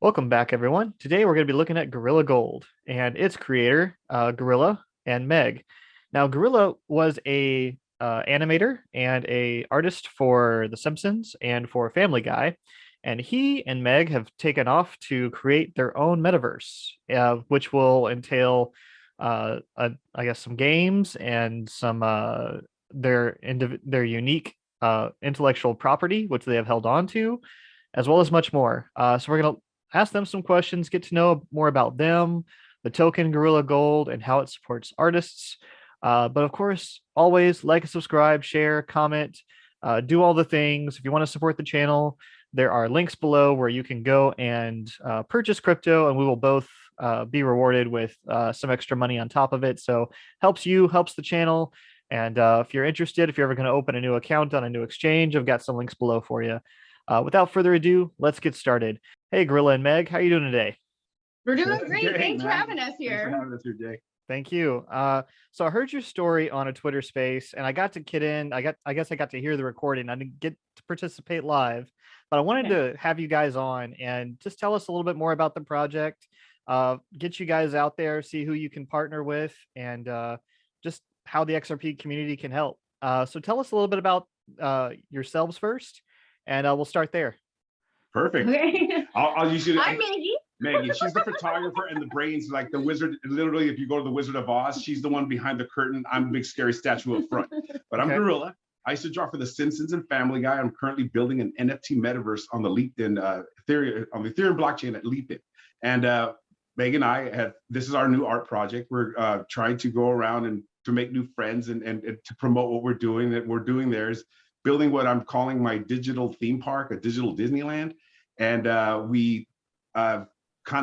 Welcome back, everyone. Today we're going to be looking at Gorilla Gold and its creator, Gorilla and Meg. Now, Gorilla was a animator and a artist for The Simpsons and for Family Guy, and he and Meg have taken off to create their own metaverse, which will entail, I guess, some games and some their unique intellectual property, which they have held on to, as well as much more. So we're going to ask them some questions, get to know more about them, the token Gorilla Gold, and how it supports artists. But of course, always like and subscribe, share, comment, do all the things. If you want to support the channel, there are links below where you can go and purchase crypto, and we will both be rewarded with some extra money on top of it. So helps you, helps the channel. And if you're interested, if you're ever going to open a new account on a new exchange, I've got some links below for you. Without further ado, let's get started. Hey, Gorilla and Meg, how you doing today? We're doing great. Thanks for having us here. Thanks for having us here, Jay. Thank you. So I heard your story on a Twitter space, and I got to get in. I guess I got to hear the recording. I didn't get to participate live, but I wanted to have you guys on and just tell us a little bit more about the project. Get you guys out there, see who you can partner with, and just how the XRP community can help. So tell us a little bit about yourselves first, and we'll start there. Perfect. Okay. I'll use you. I'm Meggy. Meggy, she's the photographer and the brains, like the wizard. Literally, if you go to the Wizard of Oz, she's the one behind the curtain. I'm a big scary statue up front. But I'm Gorilla. I used to draw for The Simpsons and Family Guy. I'm currently building an NFT metaverse on the Leapn Ethereum blockchain at Leapn. And Meg and I have, this is our new art project. We're trying to go around and to make new friends and to promote what we're doing. That we're doing there is building what I'm calling my digital theme park, a digital Disneyland. And we kind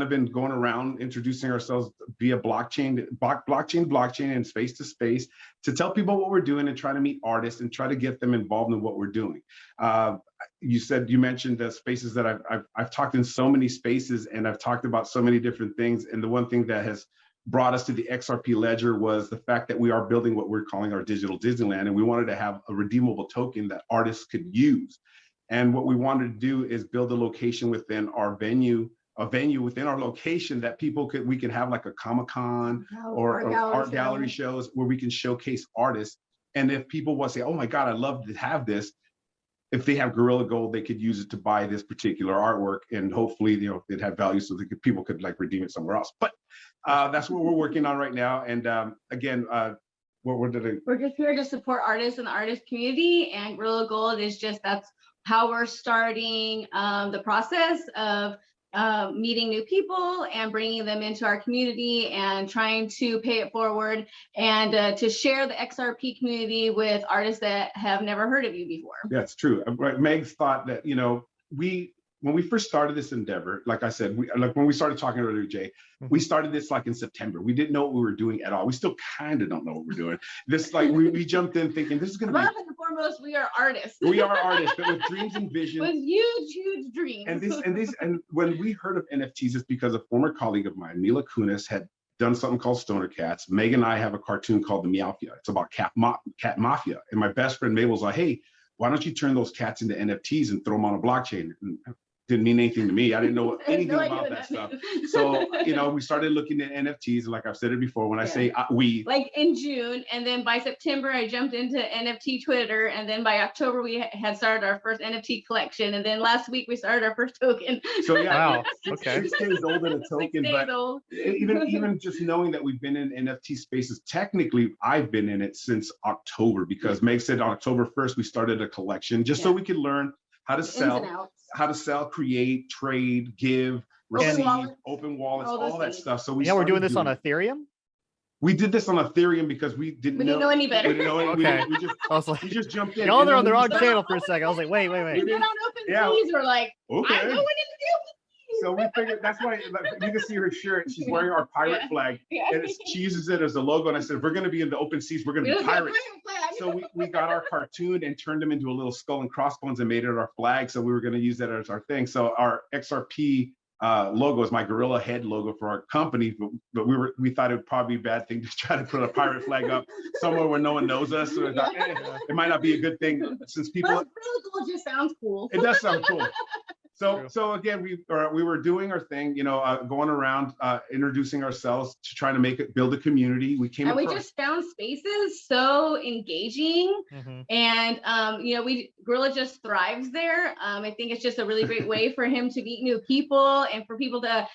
of been going around introducing ourselves via blockchain and space to space to tell people what we're doing and try to meet artists and try to get them involved in what we're doing. You mentioned the spaces that I've talked in so many spaces, and I've talked about so many different things. And the one thing that has brought us to the XRP ledger was the fact that we are building what we're calling our digital Disneyland, and we wanted to have a redeemable token that artists could use. And what we wanted to do is build a location within our venue, a venue within our location that we can have like a Comic-Con or art gallery shows where we can showcase artists. And if people want to say, oh my God, I'd love to have this, if they have Gorilla Gold, they could use it to buy this particular artwork, and hopefully, it'd have value so people could like redeem it somewhere else. But that's what we're working on right now. And again, we're just here to support artists and the artist community, and Gorilla Gold is that's how we're starting the process of meeting new people and bringing them into our community and trying to pay it forward and to share the XRP community with artists that have never heard of you before. That's true. Meg's thought that, when we first started this endeavor, like I said, when we started talking earlier, Jay, we started this like in September. We didn't know what we were doing at all. We still kind of don't know what we're doing. This we jumped in thinking this is going to be. First and foremost, we are artists. We are artists, but with dreams and visions. With huge dreams. And when we heard of NFTs, it's because a former colleague of mine, Mila Kunis, had done something called Stoner Cats. Meg and I have a cartoon called The Meowfia. It's about cat mafia. And my best friend Mabel was like, hey, why don't you turn those cats into NFTs and throw them on a blockchain? And didn't mean anything to me. I didn't know anything about that stuff. So, we started looking at NFTs. Like I've said it before, when I say we. Like in June, and then by September, I jumped into NFT Twitter. And then by October, we had started our first NFT collection. And then last week, we started our first token. So yeah, wow. Okay. 6 days old in a token. But even just knowing that we've been in NFT spaces, technically, I've been in it since October, because Meg said on October 1st, we started a collection just so we could learn how to sell, create, trade, give, receive, open wallets, all that stuff. So we're doing this on Ethereum? We did this on Ethereum because we didn't know any better. We didn't know any, okay. we just jumped in. Y'all are on the wrong channel for a second. I was like, wait. We get on OpenSeas, we're like, okay. I know what it is. So we figured that's why you can see her shirt. She's wearing our pirate flag, and she uses it as a logo. And I said, if we're going to be in the open seas, we're going to be pirates. So we got our cartoon and turned them into a little skull and crossbones and made it our flag. So we were going to use that as our thing. So our XRP logo is my gorilla head logo for our company, but we thought it would probably be a bad thing to try to put a pirate flag up somewhere where no one knows us. So it might not be a good thing since people. Well, really cool, just sounds cool. It does sound cool. So again, we were doing our thing, going around, introducing ourselves to trying to build a community. We just found spaces so engaging, and Gorilla just thrives there. I think it's just a really great way for him to meet new people and for people to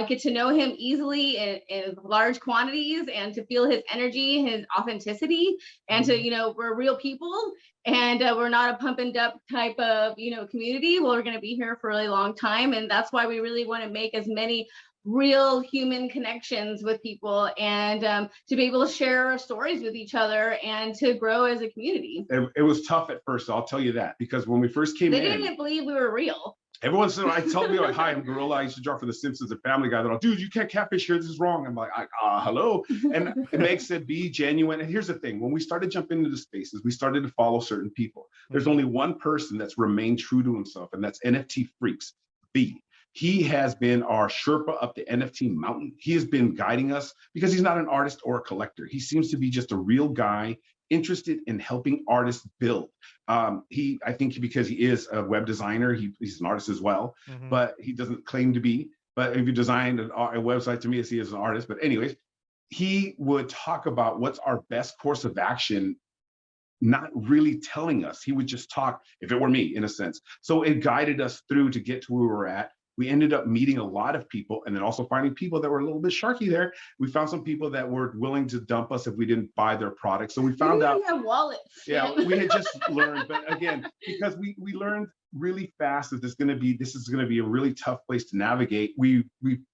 get to know him easily in large quantities and to feel his energy, his authenticity, and to, we're real people and we're not a pump and dump type of, community. Well, we're going to be here for a really long time. And that's why we really want to make as many real human connections with people and to be able to share our stories with each other and to grow as a community. It was tough at first, I'll tell you that, because when we first came in, they didn't believe we were real. Everyone said, I told me, like, hi, I'm Gorilla. I used to draw for The Simpsons and Family Guy. They're like, dude, you can't catfish here. This is wrong. I'm like, hello. And Meg said, be genuine. And here's the thing. When we started jumping into the spaces, we started to follow certain people. There's only one person that's remained true to himself, and that's NFT Freaks, B. He has been our Sherpa up the NFT mountain. He has been guiding us because he's not an artist or a collector. He seems to be just a real guy interested in helping artists build. I think because he is a web designer, he's an artist as well, but he doesn't claim to be. But if you design a website, to me, he is an artist. But anyways, he would talk about what's our best course of action, not really telling us. He would just talk, if it were me, in a sense. So it guided us through to get to where we were at. We ended up meeting a lot of people and then also finding people that were a little bit sharky there. We found some people that were willing to dump us if we didn't buy their products. So we found out. Have wallets. Yeah, we had just learned. But again, because we learned really fast that this is going to be a really tough place to navigate. We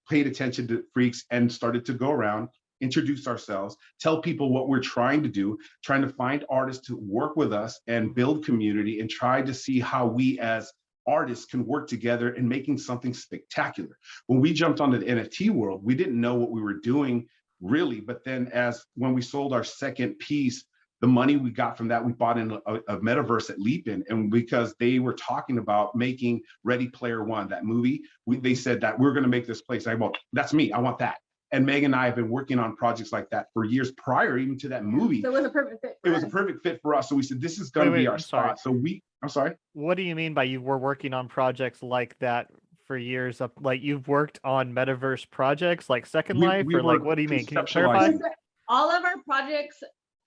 paid attention to Freaks and started to go around, introduce ourselves, tell people what we're trying to do, trying to find artists to work with us and build community and try to see how we as artists can work together in making something spectacular. When we jumped onto the NFT world, we didn't know what we were doing really, but then when we sold our second piece, the money we got from that, we bought in a Metaverse at Leapn, and because they were talking about making Ready Player One, that movie, they said that we're going to make this place. That's me, I want that. And Meg and I have been working on projects like that for years prior, even to that movie. So it was a perfect fit. It was a perfect fit for us. So we said, this is going to be our spot. So I'm sorry. What do you mean by you were working on projects like that for years? Like you've worked on Metaverse projects like Second Life, or like what do you mean? Can you clarify? All of our projects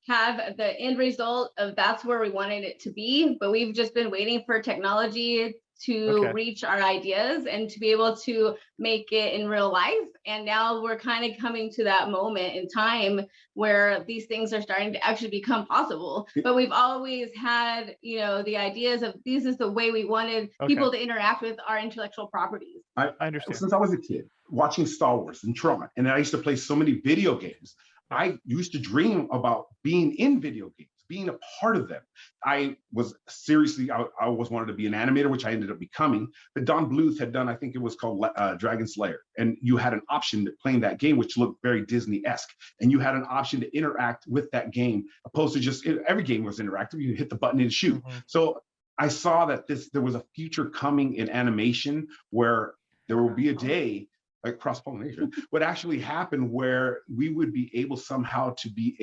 have the end result of that's where we wanted it to be, but we've just been waiting for technology to reach our ideas and to be able to make it in real life. And now we're kind of coming to that moment in time where these things are starting to actually become possible. But we've always had, the ideas of this is the way we wanted people to interact with our intellectual properties. I understand. Since I was a kid, watching Star Wars and Tron, and I used to play so many video games, I used to dream about being in video games, being a part of them. I was wanted to be an animator, which I ended up becoming. But Don Bluth had done, I think it was called Dragon Slayer. And you had an option to playing that game, which looked very Disney-esque. And you had an option to interact with that game, opposed to just, every game was interactive. You hit the button and shoot. So I saw that there was a future coming in animation where there will be a day like cross-pollination would actually happen where we would be able somehow to be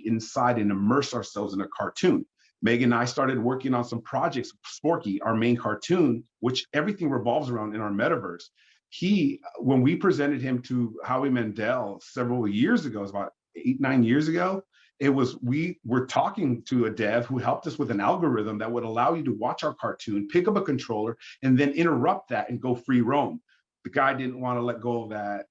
inside and immerse ourselves in a cartoon. Meg and I started working on some projects. Sporky, our main cartoon, which everything revolves around in our metaverse. When we presented him to Howie Mandel several years ago, it was about 8-9 years ago, we were talking to a dev who helped us with an algorithm that would allow you to watch our cartoon, pick up a controller, and then interrupt that and go free roam. The guy didn't want to let go of that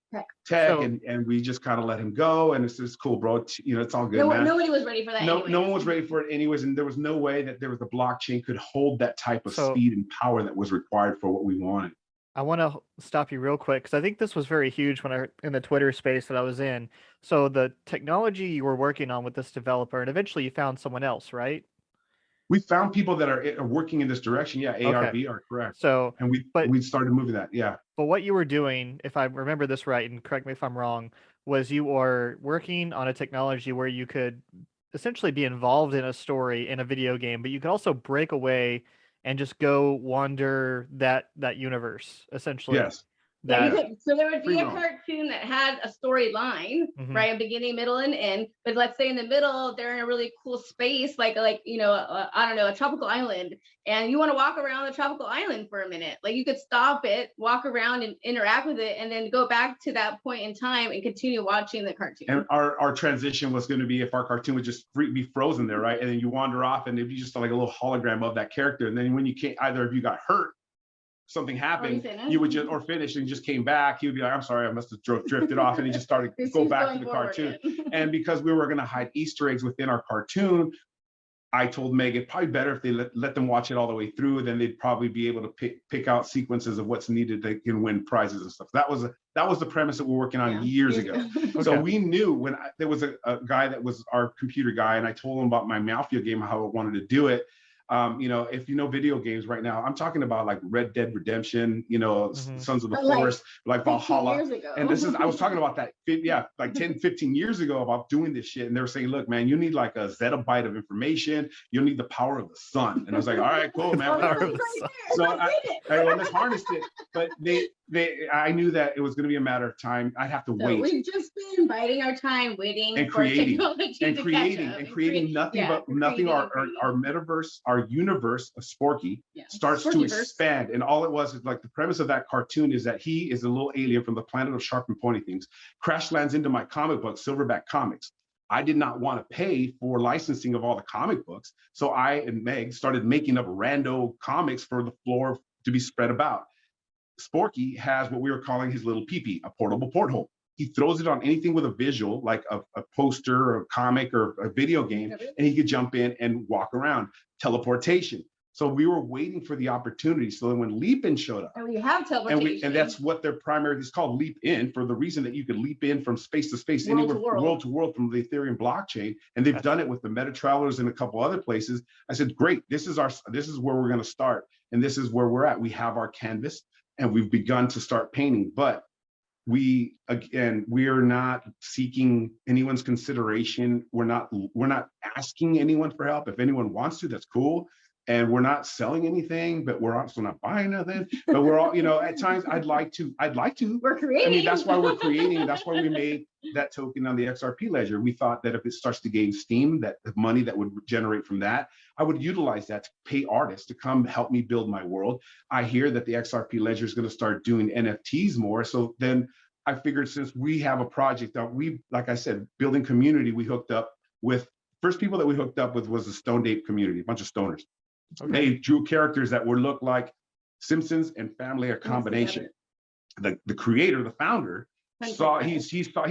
tech, and we just kind of let him go. And it's just cool, bro. It's all good, man. Nobody was ready for that. No one was ready for it anyways. And there was no way that the blockchain could hold that type of speed and power that was required for what we wanted. I want to stop you real quick because I think this was very huge in the Twitter space that I was in. So the technology you were working on with this developer, and eventually you found someone else, right? We found people that are working in this direction. Yeah, ARB are correct. So, and we started moving that. Yeah. But what you were doing, if I remember this right, and correct me if I'm wrong, was you were working on a technology where you could essentially be involved in a story in a video game, but you could also break away and just go wander that universe, essentially. Yes. Yeah, you that could. So there would be Free a roam. cartoon that had a storyline, Mhm. right? A beginning, middle, and end. But let's say in the middle, they're in a really cool space, like you know, I don't know, a tropical island, and you want to walk around the tropical island for a minute. Like you could stop it, walk around, and interact with it, and then go back to that point in time and continue watching the cartoon. And our transition was going to be if our cartoon would just be frozen there, right? And then you wander off, and it'd be just like a little hologram of that character. And then when you can't, either of you got hurt, something happened, you would just, or finish and just came back, he would be like, I'm sorry, I must have drifted off, and he just started go back to the cartoon. And because we were going to hide Easter eggs within our cartoon, I told Meg it's probably better if they let them watch it all the way through, then they'd probably be able to pick out sequences of what's needed. They can win prizes and stuff. That was the premise that we were working on years ago. So we knew when there was a guy that was our computer guy, and I told him about my Mafia game, how I wanted to do it. You know, if you know video games right now, I'm talking about like Red Dead Redemption, you know, Sons of the Forest, like Valhalla. And this is, I was talking about that, like 10, 15 years ago about doing this shit. And they were saying, look, man, you need like a zettabyte of information. You'll need the power of the sun. And I was like, all right, cool, man. So let's harness it. But I knew that it was going to be a matter of time. I'd have to wait. We've just been biding our time, waiting and for creating technology and to creating catch up. and creating nothing but nothing. Our metaverse, our universe of Sporky starts to expand. And all it was is like the premise of that cartoon is that he is a little alien from the planet of sharp and pointy things, crash lands into my comic book, Silverback Comics. I did not want to pay for licensing of all the comic books. So I and Meg started making up rando comics for the floor to be spread about. Sporky has what we were calling his little peepee, a portable porthole. He throws it on anything with a visual, like a poster or a comic or a video game, and he could jump in and walk around. Teleportation. So we were waiting for the opportunity. So then when Leapn showed up, and we have teleportation, and that's what their primary is called, Leapn, for the reason that you could leap in from space to space, anywhere, world to world from the Ethereum blockchain. And they've done it with the Meta Travelers and a couple other places. I said, great, this is where we're going to start, and this is where we're at. We have our canvas, and we've begun to start painting, but we are not seeking anyone's consideration. We're not asking anyone for help. If anyone wants to, that's cool. And we're not selling anything, but we're also not buying nothing. But we're all, you know, at times I'd like to. We're creating. I mean, that's why we're creating. That's why we made that token on the XRP ledger. We thought that if it starts to gain steam, that the money that would generate from that, I would utilize that to pay artists to come help me build my world. I hear that the XRP ledger is going to start doing NFTs more. So then I figured, since we have a project that we, like I said, building community, we hooked up with, first people that we hooked up with was the Stoned Ape community, a bunch of stoners. They drew characters that would look like Simpsons and Family, a combination. The creator, the founder, he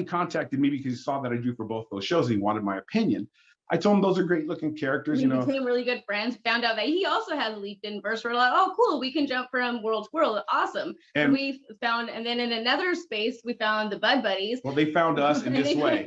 contacted me because he saw that I drew for both those shows. He wanted my opinion. I told him those are great looking characters. We became really good friends. Found out that he also has Leapn verse. We're like, oh, cool, we can jump from world to world. Awesome. And we found, and then in another space, we found the Bud Buddies. Well, they found us in this way.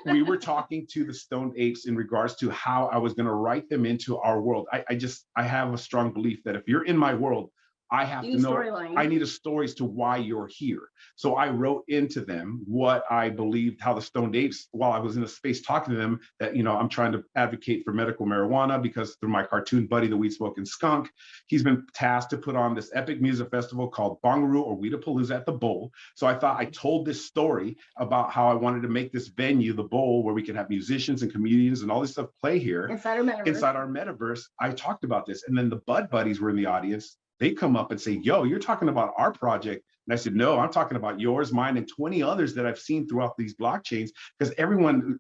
We were talking to the Stoned Apes in regards to how I was going to write them into our world. I have a strong belief that if you're in my world, I have to know, I need a story as to why you're here. So I wrote into them what I believed, how the Stoned Apes, while I was in a space talking to them, that, you know, I'm trying to advocate for medical marijuana because through my cartoon buddy, the Weed Smoking Skunk, he's been tasked to put on this epic music festival called Bongaroo or Weedapalooza at the Bowl. So I thought I told this story about how I wanted to make this venue, the Bowl, where we could have musicians and comedians and all this stuff play here. Inside our metaverse. I talked about this. And then the Bud Buddies were in the audience. They come up and say, yo, you're talking about our project. And I said, no, I'm talking about yours, mine, and 20 others that I've seen throughout these blockchains, because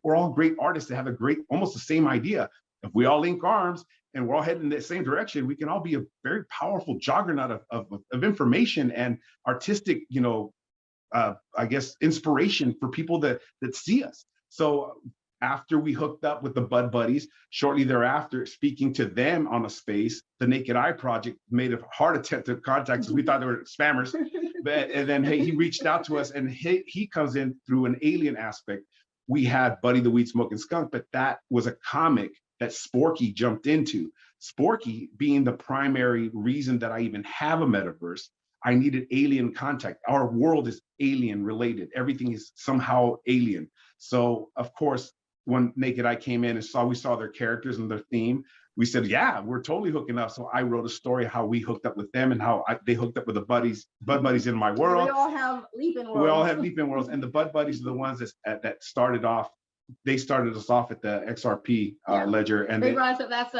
we're all great artists that have almost the same idea. If we all link arms and we're all heading in the same direction, we can all be a very powerful juggernaut of information and artistic, I guess, inspiration for people that see us. So after we hooked up with the Bud Buddies, shortly thereafter, speaking to them on a space, the Naked Eye Project made a hard attempt to contact us. We thought they were spammers. And then he reached out to us, and he comes in through an alien aspect. We had Buddy the Weed Smoking Skunk, but that was a comic that Sporky jumped into. Sporky being the primary reason that I even have a metaverse. I needed alien contact. Our world is alien related. Everything is somehow alien. So of course, when Naked Eye came in and we saw their characters and their theme, we said, yeah, we're totally hooking up. So I wrote a story how we hooked up with them and how they hooked up with the bud buddies in my world. We all have Leapn worlds. We all have Leapn worlds, and the bud buddies are the ones that started off. They started us off at the XRP ledger, and they brought us up. That's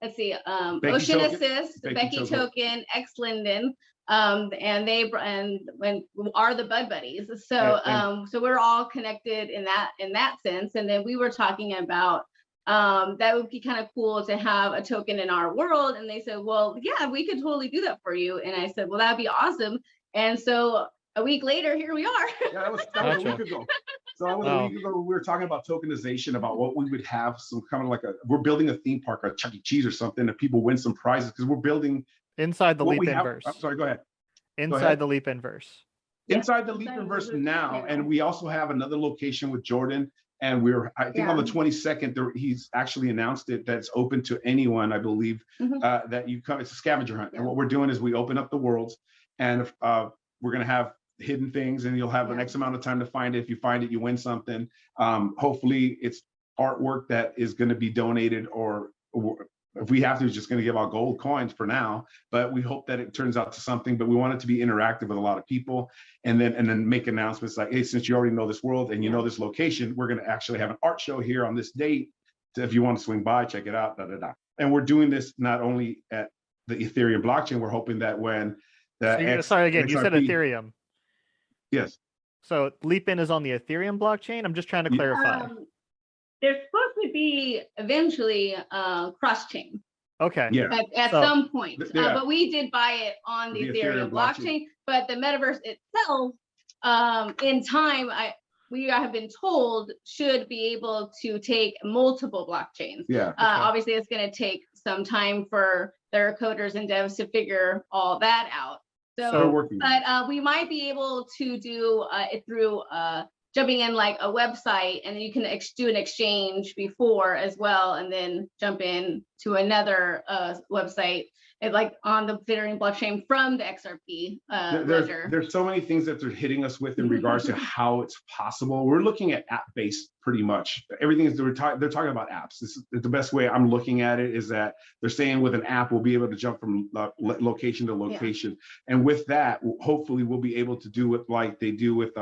let's see, Ocean Token, Assist, Becky Token, X Linden, and when are the bud buddies. So so we're all connected in that sense. And then we were talking about that would be kind of cool to have a token in our world. And they said, well, yeah, we could totally do that for you. And I said, well, that'd be awesome. And so a week later, here we are. Yeah, that was a week ago. So that was a week ago. We were talking about tokenization, about what we would have, some kind of like we're building a theme park, a Chuck E. Cheese or something, and people win some prizes because we're building inside the Leapnverse. I'm sorry, go ahead. Inside the Leapnverse. Inside the Leapnverse now, and we also have another location with Jordan. And I think on the 22nd, he's actually announced it that it's open to anyone, I believe, that you come. It's a scavenger hunt, and what we're doing is we open up the worlds, and we're going to have hidden things, and you'll have an X amount of time to find it. If you find it, you win something. Hopefully it's artwork that is going to be donated, or if we have to, it's just going to give out gold coins for now, but we hope that it turns out to something. But we want it to be interactive with a lot of people, and then make announcements like, hey, since you already know this world and you know this location, we're going to actually have an art show here on this date. So if you want to swing by, check it out, And we're doing this not only at the Ethereum blockchain, we're hoping that when sorry, again, you said Ethereum. Yes. So Leapn is on the Ethereum blockchain. I'm just trying to clarify. There's supposed to be eventually cross-chain. Okay. Yeah. At some point. But we did buy it on the Ethereum blockchain. But the metaverse itself, in time, we have been told should be able to take multiple blockchains. Yeah. Obviously, it's going to take some time for their coders and devs to figure all that out. So, but we might be able to do it through jumping in like a website, and then you can do an exchange before as well, and then jump in to another website, like on the Ethereum blockchain from the XRP ledger. There's so many things that they're hitting us with in regards to how it's possible. We're looking at app-based pretty much. Everything is they're talking about apps. The best way I'm looking at it is that they're saying with an app, we'll be able to jump from location to location. And with that, hopefully we'll be able to do it like they do with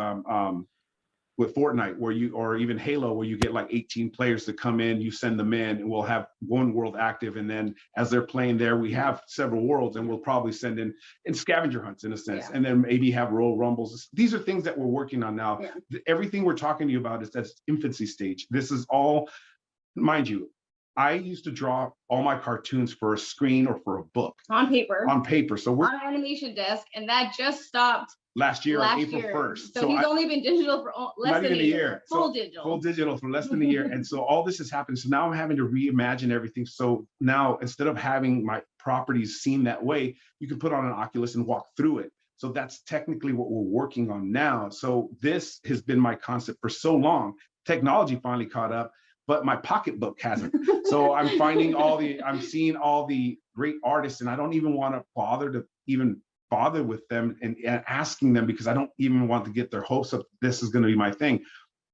Fortnite, or even Halo, where you get like 18 players to come in, you send them in, and we'll have one world active. And then as they're playing there, we have several worlds, and we'll probably send in scavenger hunts in a sense, and then maybe have Royal Rumbles. These are things that we're working on now. Everything we're talking to you about is that's infancy stage. This is all, mind you, I used to draw all my cartoons for a screen or for a book. On paper. So we're on animation desk, and that just stopped last year on April 1st. So he's only been digital for less than a year. Full digital for less than a year. And so all this has happened. So now I'm having to reimagine everything. So now instead of having my properties seen that way, you can put on an Oculus and walk through it. So that's technically what we're working on now. So this has been my concept for so long. Technology finally caught up, but my pocketbook hasn't. So I'm I'm seeing all the great artists, and I don't even want to bother with them and asking them, because I don't even want to get their hopes up. This is going to be my thing.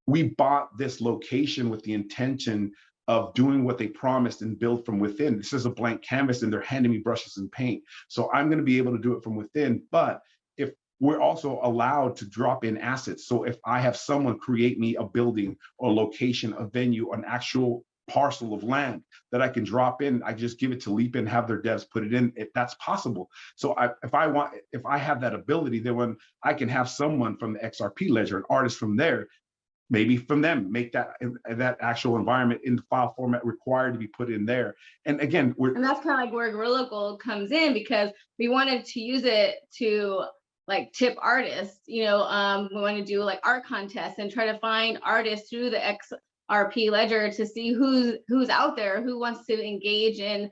We bought this location with the intention of doing what they promised and build from within. This is a blank canvas, and they're handing me brushes and paint. So I'm going to be able to do it from within. But if we're also allowed to drop in assets. So if I have someone create me a building or location, a venue, an actual parcel of land that I can drop in, I just give it to Leapn and have their devs put it in. If that's possible. So if I have that ability, then when I can have someone from the XRP ledger, an artist from there, maybe from them, make that actual environment in the file format required to be put in there. And again, and that's kind of like where Gorilla Gold comes in, because we wanted to use it to like tip artists. We want to do like art contests and try to find artists through the XRP ledger to see who's out there, who wants to engage in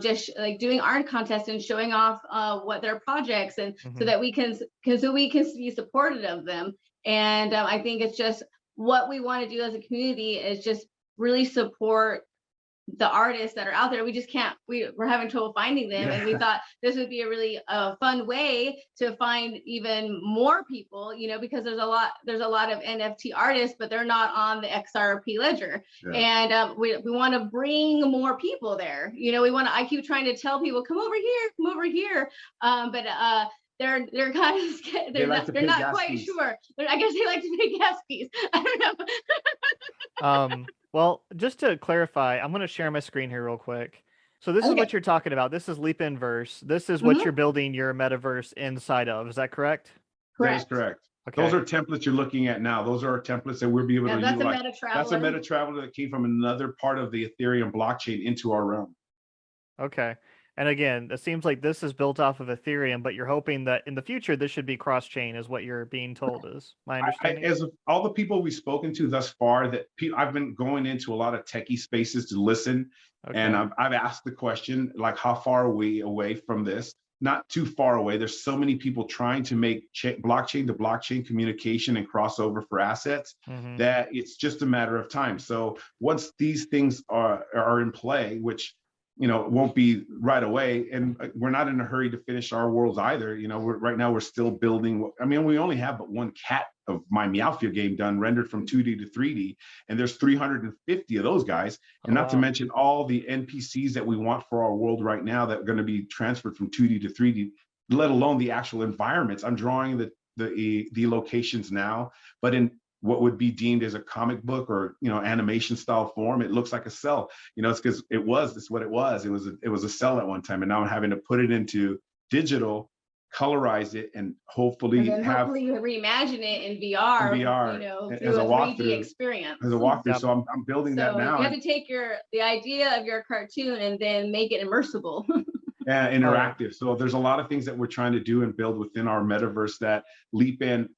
just like doing art contests and showing off what their projects, and so that we can be supportive of them. And I think it's just what we want to do as a community is just really support the artists that are out there. We just can't, we're having trouble finding them. And we thought this would be a really fun way to find even more people, you know, because there's a lot of NFT artists, but they're not on the XRP ledger. And we want to bring more people there. You know, I keep trying to tell people, come over here. But they're kind of scared. They're not quite sure. I guess they like to pay gas fees. I don't know. Well, just to clarify, I'm going to share my screen here real quick. So this is what you're talking about. This is Leapnverse. This is what you're building your metaverse inside of. Is that correct? That is correct. Okay. Those are templates you're looking at now. Those are templates that we'll be able to utilize. That's a meta traveler that came from another part of the Ethereum blockchain into our realm. Okay. And again, it seems like this is built off of Ethereum, but you're hoping that in the future, this should be cross-chain is what you're being told is my understanding. As of all the people we've spoken to thus far, I've been going into a lot of techie spaces to listen. And I've asked the question, like, how far are we away from this? Not too far away. There's so many people trying to make blockchain to blockchain communication and crossover for assets that it's just a matter of time. So once these things are in play, which, you know, it won't be right away, and we're not in a hurry to finish our worlds either. You know, right now we're still building. I mean, we only have but one cat of my Meowfia game done, rendered from 2D to 3D, and there's 350 of those guys, and not to mention all the NPCs that we want for our world right now that are going to be transferred from 2D to 3D, let alone the actual environments. I'm drawing the locations now, but in what would be deemed as a comic book or, you know, animation style form, it looks like a cell. You know, it's because it's what it was. It was a cell at one time, and now I'm having to put it into digital, colorize it, and hopefully you reimagine it in VR, you know, through a 3D experience. As a walkthrough. So I'm building that now. You have to take the idea of your cartoon and then make it immersible. Yeah, interactive. So there's a lot of things that we're trying to do and build within our metaverse that Leapn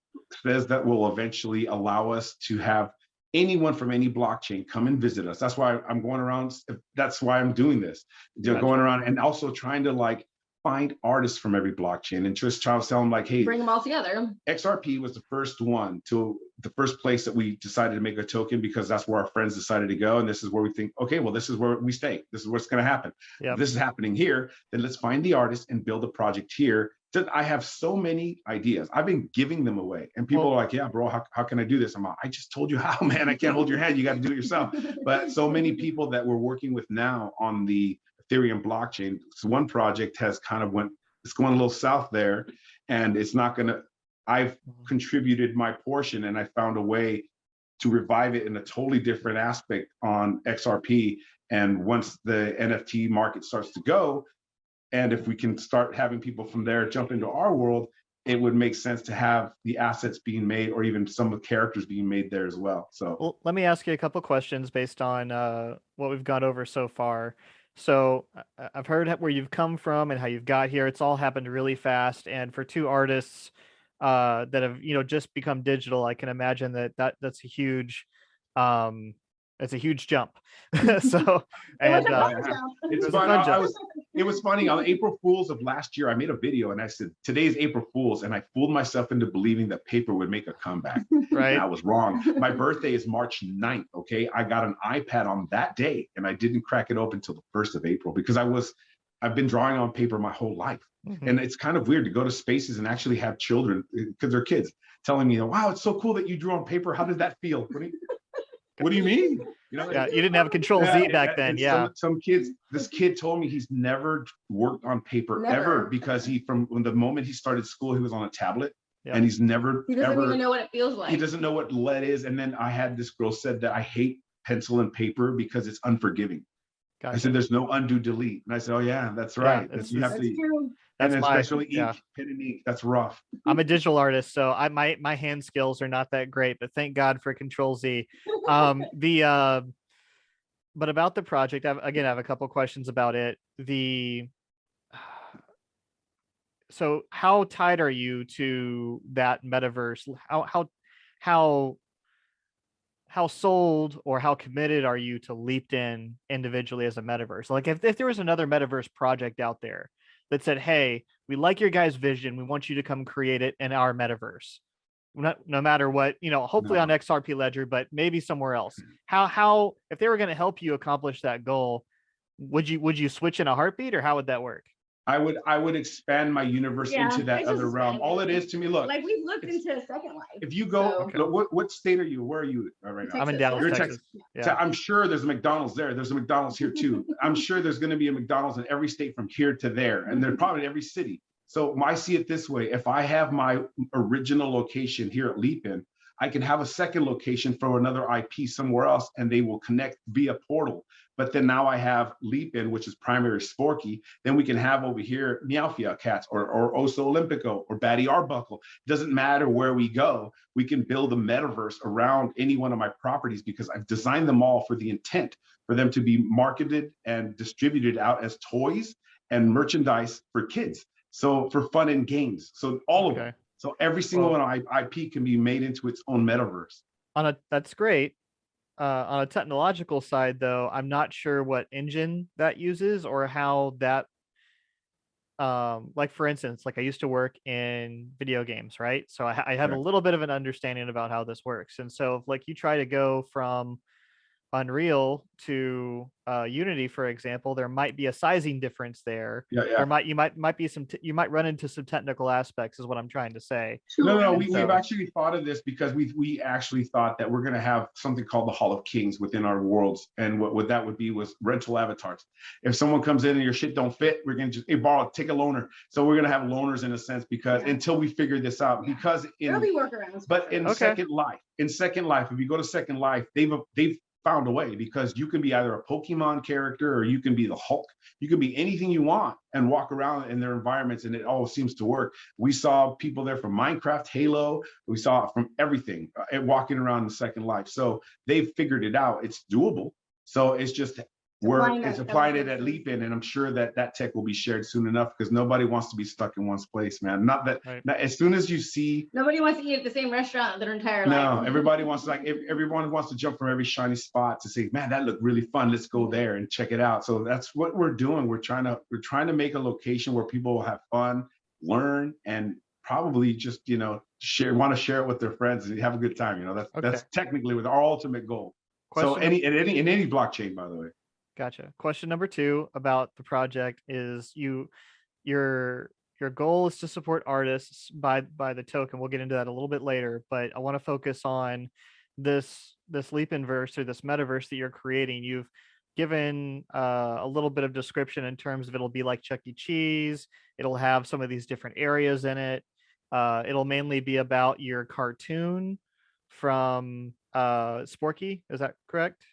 says that will eventually allow us to have anyone from any blockchain come and visit us. That's why I'm going around. That's why I'm doing this. Going around and also trying to like find artists from every blockchain and just try to tell them like, hey, bring them all together. XRP was the first place that we decided to make a token because that's where our friends decided to go. And this is where we think, okay, well, this is where we stay. This is what's going to happen. If this is happening here, then let's find the artist and build a project here. I have so many ideas. I've been giving them away, and people are like, yeah, bro, how can I do this? I'm like, I just told you how, man. I can't hold your hand. You got to do it yourself. But so many people that we're working with now on the Ethereum blockchain. So one project has it's going a little south there, and it's not going to, I've contributed my portion, and I found a way to revive it in a totally different aspect on XRP. And once the NFT market starts to go, and if we can start having people from there jump into our world, it would make sense to have the assets being made or even some of the characters being made there as well. So let me ask you a couple questions based on what we've gone over so far. So I've heard where you've come from and how you've got here. It's all happened really fast. And for two artists that have, you know, just become digital, I can imagine that's a huge it's a huge jump. So and it's fun. It was funny. On April Fools of last year, I made a video and I said, today's April Fools. And I fooled myself into believing that paper would make a comeback. Right. And I was wrong. My birthday is March 9th. Okay. I got an iPad on that day and I didn't crack it open until the 1st of April because I've been drawing on paper my whole life. And it's kind of weird to go to spaces and actually have children, because they're kids, telling me, wow, it's so cool that you drew on paper. How did that feel? What do you mean? You know, you didn't have a Control Z back then. Some kids, this kid told me he's never worked on paper ever because from the moment he started school, he was on a tablet and he doesn't even know what it feels like. He doesn't know what lead is. And then I had this girl said that I hate pencil and paper because it's unforgiving. Gotcha. I said, there's no undo delete. And I said, oh yeah, that's right. That's true. And especially ink, pen and ink, that's rough. I'm a digital artist, so my hand skills are not that great, but thank God for Control Z. But about the project, I have a couple questions about it. So how tied are you to that metaverse? How sold or how committed are you to Leapn individually as a metaverse? Like if there was another metaverse project out there that said, hey, we like your guys' vision, we want you to come create it in our metaverse, no matter what, hopefully on XRP Ledger, but maybe somewhere else. How if they were going to help you accomplish that goal, would you switch in a heartbeat, or how would that work? I would expand my universe into that other realm. All it is to me, look, like we've looked into Second Life. If you go, so. look, what state are you? Where are you right now? I'm in Dallas, You're in Texas. So I'm sure there's a McDonald's there. There's a McDonald's here too. I'm sure there's going to be a McDonald's in every state from here to there, and they're probably in every city. So I see it this way: if I have my original location here at Leapn, I can have a second location for another IP somewhere else, and they will connect via portal. But then now I have Leapn, which is primary Sporky. Then we can have over here Meowfia Cats or Oso Olympico or Batty Arbuckle. It doesn't matter where we go. We can build a metaverse around any one of my properties because I've designed them all for the intent for them to be marketed and distributed out as toys and merchandise for kids. So for fun and games. So all of them. So every single one of IP can be made into its own metaverse. That's great. On a technological side, though, I'm not sure what engine that uses or how that, like for instance, like I used to work in video games, right? So I have a little bit of an understanding about how this works. And so if like you try to go from Unreal to Unity, for example, there might be a sizing difference there. There might be you might run into some technical aspects, is what I'm trying to say. No, we've actually thought of this because we actually thought that we're going to have something called the Hall of Kings within our worlds, and what that would be was rental avatars. If someone comes in and your shit don't fit, we're going to just borrow, take a loaner. So we're going to have loaners in a sense because until we figure this out, because there'll be workarounds. But in Second Life, if you go to Second Life, they've found a way because you can be either a Pokemon character or you can be the Hulk. You can be anything you want and walk around in their environments, and it all seems to work. We saw people there from Minecraft, Halo. We saw it from everything walking around in Second Life. So they've figured it out. It's doable. So it's just it's applying it at Leapn, and I'm sure that tech will be shared soon enough because nobody wants to be stuck in one place, man. Not as soon as you see, nobody wants to eat at the same restaurant their entire life. No, everybody wants everyone wants to jump from every shiny spot to say, man, that looked really fun. Let's go there and check it out. So that's what we're doing. We're trying to make a location where people will have fun, learn, and probably just want to share it with their friends and have a good time. That's technically with our ultimate goal. So in any blockchain, by the way. Gotcha. Question number 2 about the project is your goal is to support artists by the token. We'll get into that a little bit later, but I want to focus on this Leapnverse or this metaverse that you're creating. You've given a little bit of description in terms of it'll be like Chuck E. Cheese. It'll have some of these different areas in it. It'll mainly be about your cartoon from Sporky. Is that correct?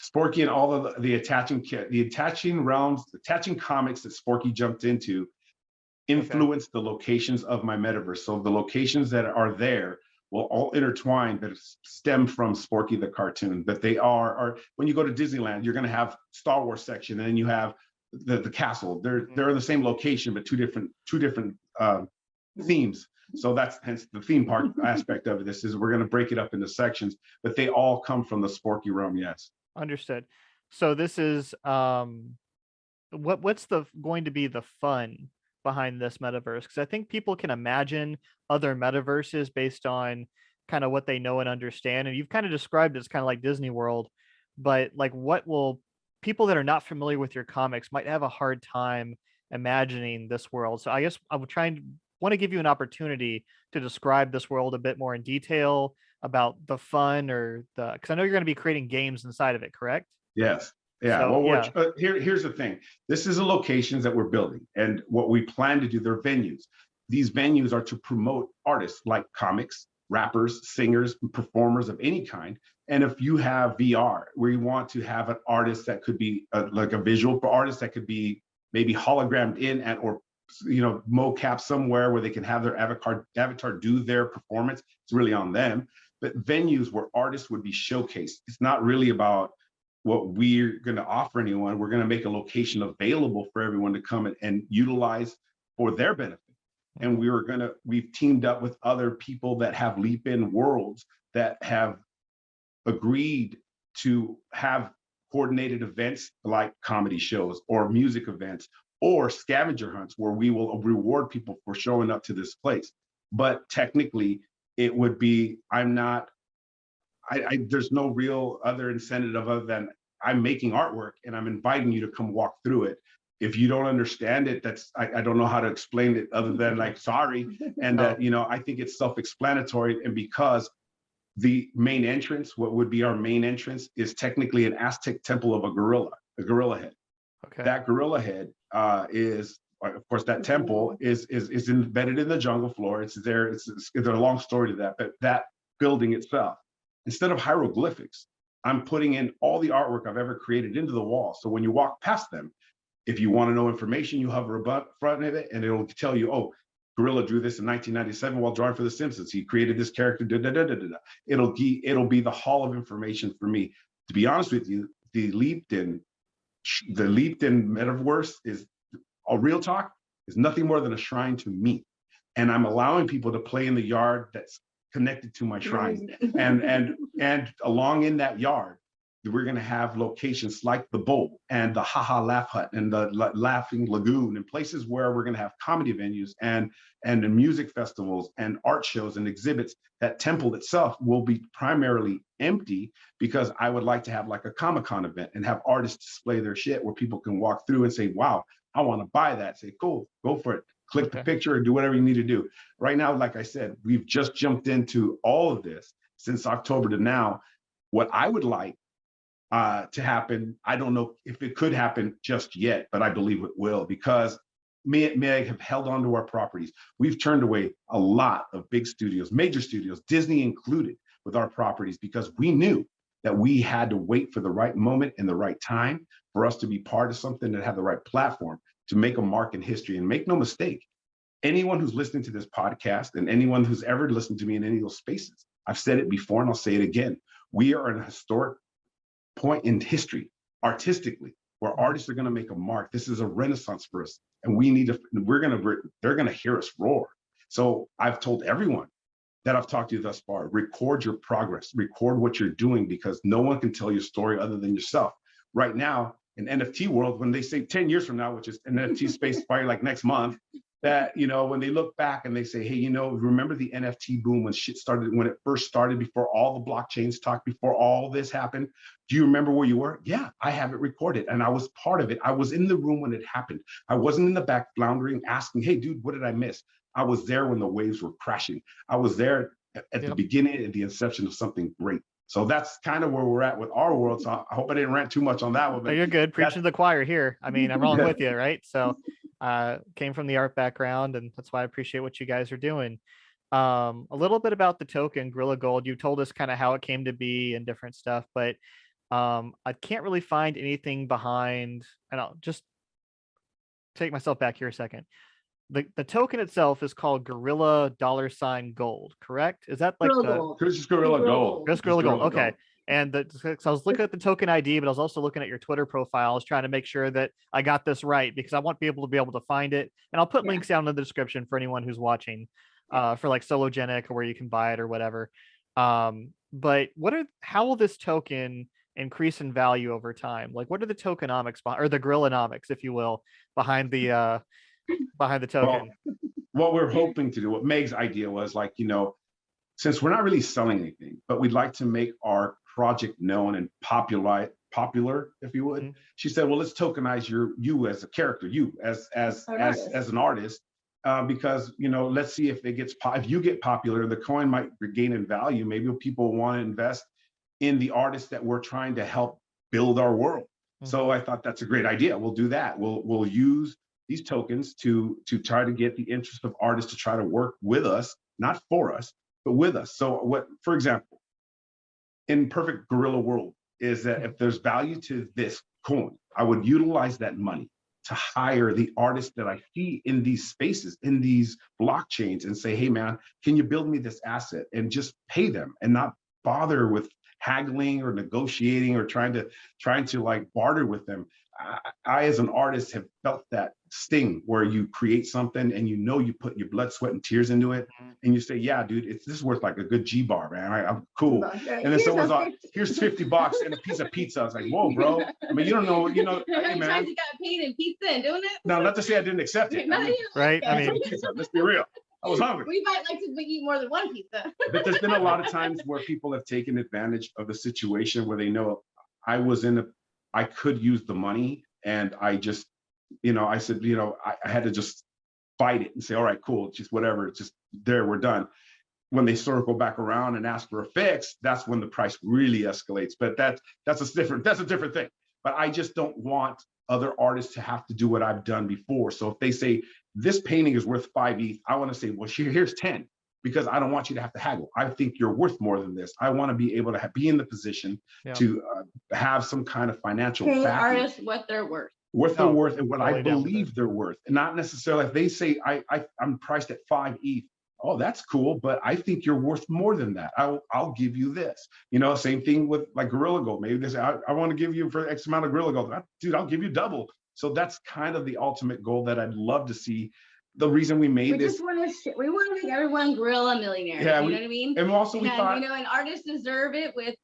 Sporky and all of the attaching realms, attaching comics that Sporky jumped into influence the locations of my metaverse. So the locations that are there will all intertwine that stem from Sporky the cartoon. But they are when you go to Disneyland, you're going to have Star Wars section, and then you have the castle. They're in the same location, but two different themes. So that's hence the theme park aspect of this is we're going to break it up into sections, but they all come from the Sporky realm. Yes. Understood. So this is what's going to be the fun behind this metaverse? Because I think people can imagine other metaverses based on kind of what they know and understand. And you've kind of described it as kind of like Disney World, but like what will people that are not familiar with your comics might have a hard time imagining this world. So I guess I would want to give you an opportunity to describe this world a bit more in detail about the fun because I know you're going to be creating games inside of it, correct? Yes. Yeah. So, here's the thing. This is the locations that we're building, and what we plan to do, they're venues. These venues are to promote artists like comics, rappers, singers, performers of any kind. And if you have VR, where you want to have an artist that could be like a visual artist that could be maybe hologrammed in or mocap somewhere where they can have their avatar do their performance, it's really on them. But venues where artists would be showcased. It's not really about what we're going to offer anyone. We're going to make a location available for everyone to come and utilize for their benefit. And we've teamed up with other people that have Leapn worlds that have agreed to have coordinated events like comedy shows or music events or scavenger hunts where we will reward people for showing up to this place. But technically, it would be, there's no real other incentive other than I'm making artwork and I'm inviting you to come walk through it. If you don't understand it, I don't know how to explain it other than like, sorry. And that, I think it's self-explanatory. And because the main entrance, what would be our main entrance, is technically an Aztec temple of a gorilla head. Okay. That gorilla head is, of course, that temple is embedded in the jungle floor. It's there. It's a long story to that, but that building itself, instead of hieroglyphics, I'm putting in all the artwork I've ever created into the wall. So when you walk past them, if you want to know information, you hover above front of it, and it'll tell you, oh, Gorilla drew this in 1997 while drawing for The Simpsons. He created this character. Da, da, da, da, da. It'll be the hall of information for me. To be honest with you, the Leapn Metaverse is a real talk. Is nothing more than a shrine to me, and I'm allowing people to play in the yard that's connected to my shrine, and along in that yard, we're going to have locations like the Bowl and the Haha Laugh Hut and the Laughing Lagoon, and places where we're going to have comedy venues and music festivals and art shows and exhibits. That temple itself will be primarily empty because I would like to have like a Comic-Con event and have artists display their shit where people can walk through and say, wow, I want to buy that. Say, cool, go for it. Click the picture or do whatever you need to do. Right now, like I said, we've just jumped into all of this since October to now. What I would like to happen, I don't know if it could happen just yet, but I believe it will, because me and Meg have held on to our properties. We've turned away a lot of big studios, major studios, Disney included, with our properties, because we knew that we had to wait for the right moment and the right time for us to be part of something that had the right platform to make a mark in history. And make no mistake, anyone who's listening to this podcast and anyone who's ever listened to me in any of those spaces, I've said it before and I'll say it again, we are in a historic point in history, artistically, where artists are going to make a mark. This is a renaissance for us, and they're going to hear us roar. So I've told everyone that I've talked to thus far, record your progress, record what you're doing, because no one can tell your story other than yourself. Right now, in NFT world, when they say 10 years from now, which is an NFT space probably like next month, that, when they look back and they say, hey, remember the NFT boom when shit started, when it first started, before all the blockchains talked, before all this happened? Do you remember where you were? Yeah, I have it recorded, and I was part of it. I was in the room when it happened. I wasn't in the back floundering, asking, hey, dude, what did I miss? I was there when the waves were crashing. I was there at the beginning, at the inception of something great. So that's kind of where we're at with our world. So I hope I didn't rant too much on that one. But you're good. Preaching to the choir here. I mean, I'm wrong with you, right? So came from the art background, and that's why I appreciate what you guys are doing. A little bit about the token Gorilla Gold. You told us kind of how it came to be and different stuff, but I can't really find anything behind, and I'll just take myself back here a second. The token itself is called Gorilla $Gold, correct? Is that like just Gorilla Gold? Just Gorilla Gold. Okay. Gold. And so I was looking at the token ID, but I was also looking at your Twitter profile. I was trying to make sure that I got this right, because I want people to be able to find it. And I'll put links down in the description for anyone who's watching for like Sologenic, or where you can buy it or whatever. But how will this token increase in value over time? Like, what are the tokenomics or the Gorillanomics, if you will, behind the token? Well, what we're hoping to do, what Meg's idea was, like, since we're not really selling anything, but we'd like to make our project known and popular, if you would. She said, well, let's tokenize you as a character, you as an artist, because let's see if if you get popular, the coin might regain in value. Maybe people want to invest in the artists that we're trying to help build our world. So I thought that's a great idea. We'll do that. We'll use these tokens to try to get the interest of artists to try to work with us, not for us, but with us. So for example, in perfect gorilla world, is that if there's value to this coin, I would utilize that money to hire the artists that I see in these spaces, in these blockchains, and say, hey man, can you build me this asset? And just pay them and not bother with haggling or negotiating or trying to like barter with them. I as an artist have felt that sting where you create something and you put your blood, sweat, and tears into it, and you say, yeah, dude, this is worth like a good G-bar, man. I'm cool. And then someone's like, here's $50 and a piece of pizza. I was like, whoa, bro. I mean, you don't know, hey, man. You got paid in pizza and doing it? No, not to say I didn't accept it. Right? I mean, let's be real. I was hungry. We might like to eat more than one pizza. But there's been a lot of times where people have taken advantage of the situation where they know I could use the money, and I just, I said, I had to just fight it and say, all right, cool, just whatever, it's just there, we're done. When they circle back around and ask for a fix, that's when the price really escalates. But that's a different thing. But I just don't want other artists to have to do what I've done before. So if they say this painting is worth 5 ETH, I want to say, well, here's 10, because I don't want you to have to haggle. I think you're worth more than this. I want to be able to be in the position to have some kind of financial Pay backing. artists what they're worth. Their worth and what I believe they're worth, and not necessarily if they say I'm priced at 5 ETH. Oh, that's cool, but I think you're worth more than that. I'll give you this. Same thing with like Gorilla Gold. Maybe they say, I want to give you for X amount of Gorilla Gold. Dude, I'll give you double. So that's kind of the ultimate goal that I'd love to see. The reason we made this. We want to make everyone Gorilla millionaires. Yeah, you know what I mean? And also we thought, and artists deserve it with,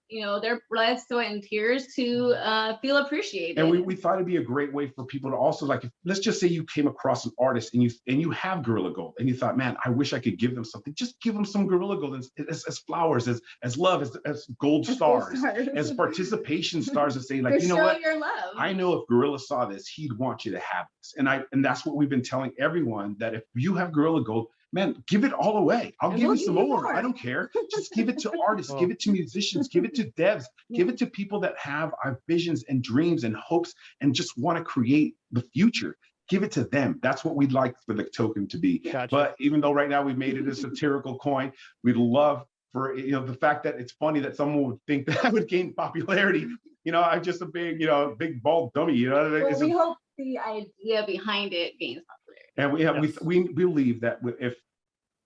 their blood, sweat, and tears to feel appreciated. And we thought it'd be a great way for people to also, like, let's just say you came across an artist and you have Gorilla Gold and you thought, man, I wish I could give them something. Just give them some Gorilla Gold as flowers, as love, as gold stars, as participation stars, to say, like, what? Your love. I know if Gorilla saw this, he'd want you to have this. And that's what we've been telling everyone, that if you have Gorilla Gold, man, give it all away. I'll give you some more. I don't care. Just give it to artists, give it to musicians, give it to devs, give it to people that have visions and dreams and hopes and just want to create the future. Give it to them. That's what we'd like for the token to be. Gotcha. But even though right now we've made it a satirical coin, we'd love for, the fact that it's funny that someone would think that I would gain popularity. I'm just a big, big bald dummy. Well, we hope the idea behind it gains popularity. And we believe that if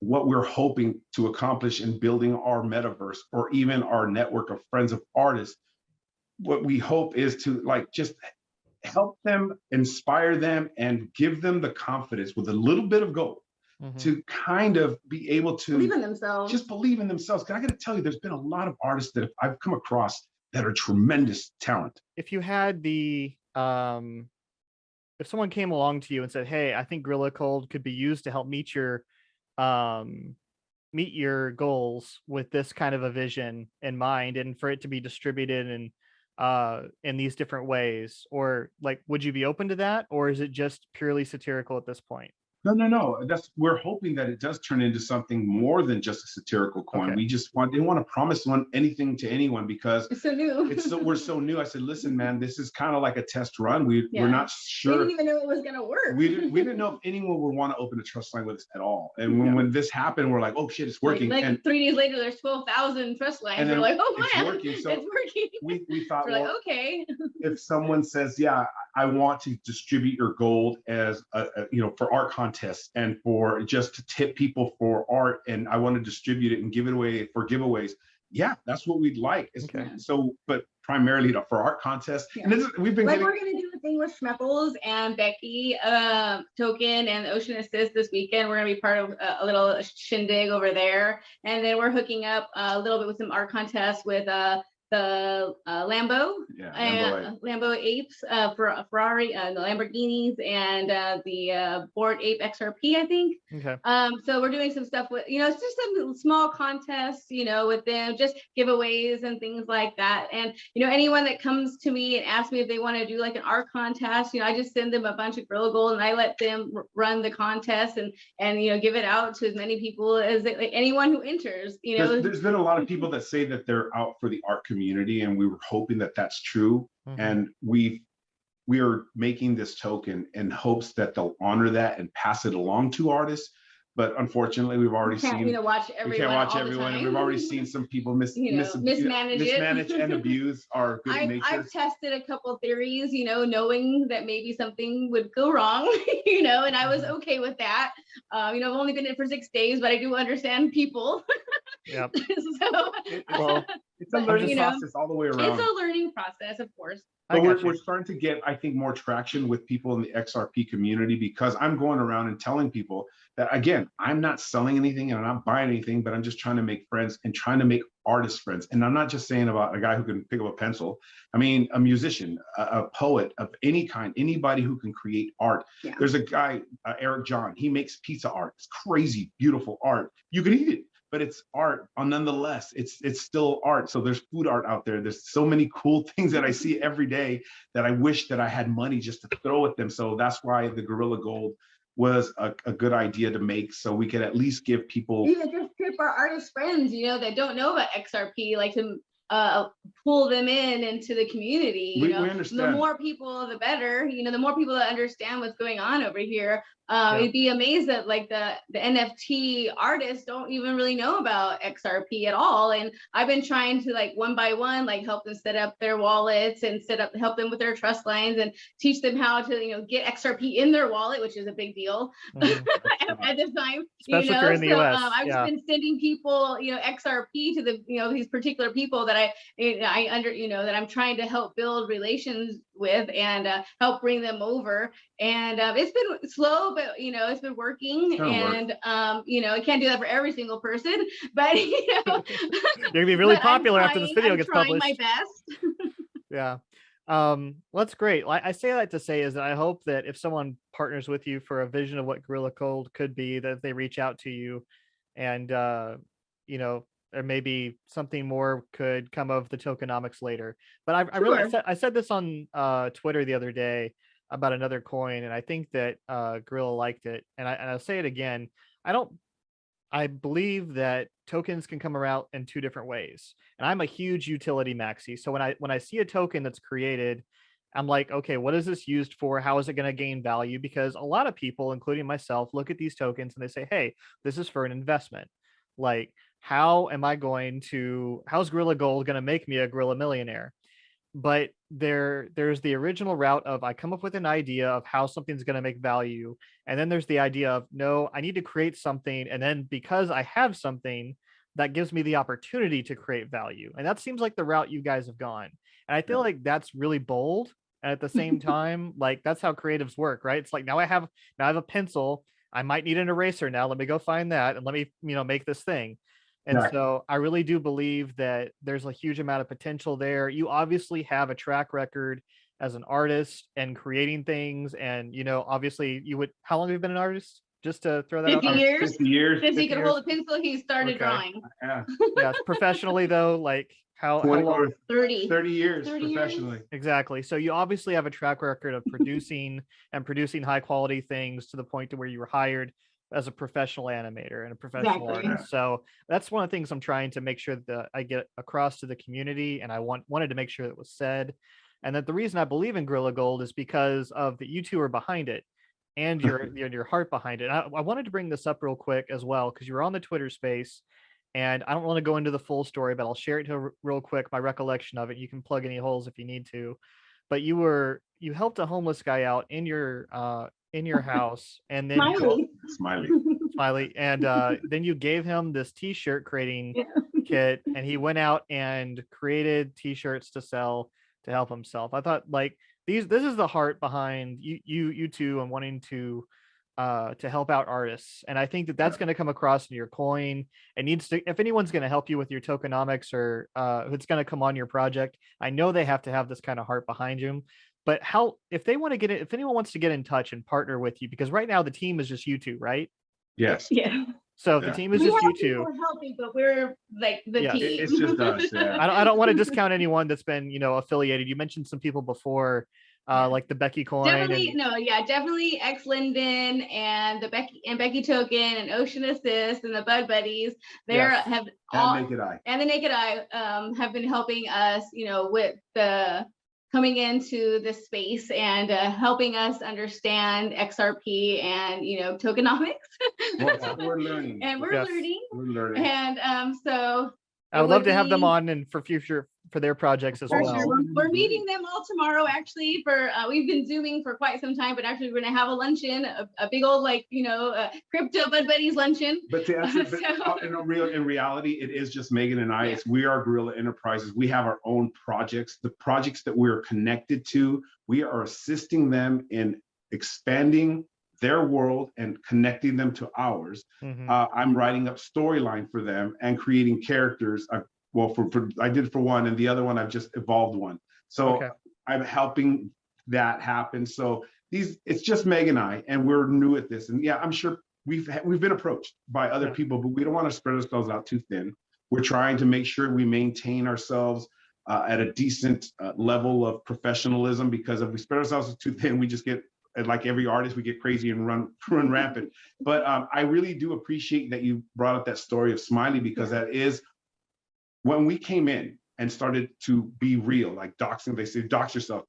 what we're hoping to accomplish in building our metaverse, or even our network of friends of artists, what we hope is to just help them, inspire them, and give them the confidence with a little bit of gold to kind of be able to believe in themselves. Just believe in themselves. Because I got to tell you, there's been a lot of artists that I've come across that are tremendous talent. If you had if someone came along to you and said, hey, I think Gorilla Gold could be used to help meet your goals with this kind of a vision in mind, and for it to be distributed in these different ways, or would you be open to that, or is it just purely satirical at this point? No. We're hoping that it does turn into something more than just a satirical coin. Okay. We just didn't want to promise anything to anyone, because it's so new. We're so new. I said, listen, man, this is kind of like a test run. We're not sure. We didn't even know it was going to work. We didn't know if anyone would want to open a trust line with us at all. And when this happened, we're like, oh shit, it's working. And 3 days later, there's 12,000 trust lines. And we're like, oh man, working. So it's working. We thought, we're okay. If someone says, yeah, I want to distribute your gold as for art contests and for just to tip people for art, and I want to distribute it and give it away for giveaways. Yeah, that's what we'd like. Okay. So, but primarily for art contests. Yeah. And we're going to do a thing with Schmepples and Becky token and Ocean Assist this weekend. We're going to be part of a little shindig over there, and then we're hooking up a little bit with some art contests with the Lambo, Lambo apes, for Ferrari, the Lamborghinis, and the Bored Ape XRP, I think. Okay. So we're doing some stuff with, it's just some small contests, with them, just giveaways and things like that. And, anyone that comes to me and asks me if they want to do like an art contest, I just send them a bunch of Gorilla Gold and I let them run the contest and give it out to as many people as anyone who enters, There's been a lot of people that say that they're out for the art community, and we were hoping that that's true. And we are making this token in hopes that they'll honor that and pass it along to artists. But unfortunately, we've already seen we can't watch everyone, and we've already seen some people mismanage and abuse our good nature. I've tested a couple theories, knowing that maybe something would go wrong, and I was okay with that. I've only been in it for 6 days, but I do understand people. Yep. So, It's a learning you know, process all the way around. it's a learning process, of course. But we're starting to get, I think, more traction with people in the XRP community, because I'm going around and telling people that, again, I'm not selling anything and I'm not buying anything, but I'm just trying to make friends and trying to make artist friends. And I'm not just saying about a guy who can pick up a pencil. I mean, a musician, a poet of any kind, anybody who can create art. Yeah. There's a guy, Eric John, he makes pizza art. It's crazy, beautiful art. You can eat it, but it's art. Nonetheless, it's still art. So there's food art out there. There's so many cool things that I see every day that I wish that I had money just to throw at them. So that's why the Gorilla Gold was a good idea to make, so we could at least give people, even just tip our artist friends, you know, that don't know about XRP, like to pull them into the community. You know, we understand. The more people, the better. You know, the more people that understand what's going on over here. You'd be amazed that like the NFT artists don't even really know about XRP at all. And I've been trying to, like, one by one, like, help them set up their wallets and help them with their trust lines and teach them how to, you know, get XRP in their wallet, which is a big deal at this time. Especially if you're in the US. I've just been sending people, you know, XRP to the, you know, these particular people that that I'm trying to help build relations with and help bring them over. And it's been slow, but, you know, it's been working. And, you know, I can't do that for every single person, but, you know, you're gonna be really popular after this video gets published. I'm trying my best. Yeah. Well, that's great. I say that to say is that I hope that if someone partners with you for a vision of what Gorilla Gold could be, that they reach out to you and, you know, or maybe something more could come of the tokenomics later. But I said this on Twitter the other day about another coin, and I think that Gorilla liked it. And I'll say it again. I believe that tokens can come around in two different ways. And I'm a huge utility maxi. So when I see a token that's created, I'm like, okay, what is this used for? How is it going to gain value? Because a lot of people, including myself, look at these tokens and they say, hey, this is for an investment. Like, how's Gorilla Gold going to make me a Gorilla millionaire? But there's the original route of I come up with an idea of how something's going to make value. And then there's the idea of, no, I need to create something. And then because I have something, that gives me the opportunity to create value. And that seems like the route you guys have gone. And I feel like that's really bold. And at the same time, like, that's how creatives work, right? It's like, now I have a pencil. I might need an eraser now. Let me go find that and let me, you know, make this thing. And so I really do believe that there's a huge amount of potential there. You obviously have a track record as an artist and creating things. And, you know, obviously how long have you been an artist? Just to throw that 50 out. years. 50 years. Since he could hold a pencil, he started drawing. Yeah. Professionally though, like how long? 30 years professionally. Exactly. So you obviously have a track record of producing high quality things to the point to where you were hired as a professional animator and a professional artist. So that's one of the things I'm trying to make sure that I get across to the community. And I wanted to make sure that was said. And that the reason I believe in Gorilla Gold is because of that you two are behind it and your heart behind it. I wanted to bring this up real quick as well, because you were on the Twitter space, and I don't want to go into the full story, but I'll share it real quick, my recollection of it. You can plug any holes if you need to. But you helped a homeless guy out in your house, and then Smiley, and then you gave him this t-shirt creating kit, and he went out and created t-shirts to sell to help himself. I thought, like, this is the heart behind you two and wanting to help out artists. And I think that that's going to come across in your coin. It needs to, if anyone's going to help you with your tokenomics or if it's going to come on your project, I know they have to have this kind of heart behind you. But if anyone wants to get in touch and partner with you, because right now the team is just you two, right? Yes. Yeah. So if the team is just you two, we're helping, but we're like the team. It's just us. Yeah. I don't want to discount anyone that's been, you know, affiliated. You mentioned some people before, like the Becky coin. Definitely X Linden and the Becky token and Ocean Assist and the Bud Buddies. And the Naked Eye have been helping us, you know, with the coming into this space and helping us understand XRP and, you know, tokenomics. Well, we're learning. And we're learning. And so I would love to have them on and for future for their projects as For well. sure. We're meeting them all tomorrow, actually. We've been Zooming for quite some time, but actually we're going to have a luncheon, a big old, like, crypto Bud Buddies luncheon. But to answer, in reality, it is just Megan and I. We are Guerrilla Enterprises. We have our own projects. The projects that we're connected to, we are assisting them in expanding their world and connecting them to ours. I'm writing up storyline for them and creating characters. I did for one, and the other one I've just evolved one. So I'm helping that happen. So it's just Meg and I, and we're new at this. And yeah, I'm sure we've been approached by other people, but we don't want to spread ourselves out too thin. We're trying to make sure we maintain ourselves at a decent level of professionalism, because if we spread ourselves too thin, we just get, like every artist, we get crazy and run rampant. But I really do appreciate that you brought up that story of Smiley, because that is when we came in and started to be real, like doxing. They say dox yourself,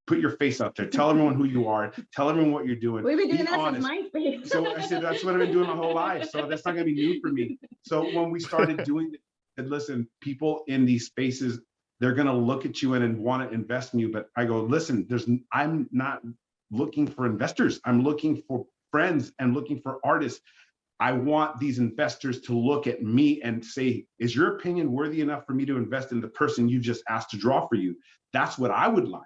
put your face out there, tell everyone who you are, tell everyone what you're doing. We've been doing that since MySpace. So I said that's what I've been doing my whole life. So that's not gonna be new for me. So when we started doing it, and listen, people in these spaces, they're gonna look at you and want to invest in you. But I go, listen, I'm not looking for investors. I'm looking for friends and looking for artists. I want these investors to look at me and say, is your opinion worthy enough for me to invest in the person you just asked to draw for you? That's what I would like.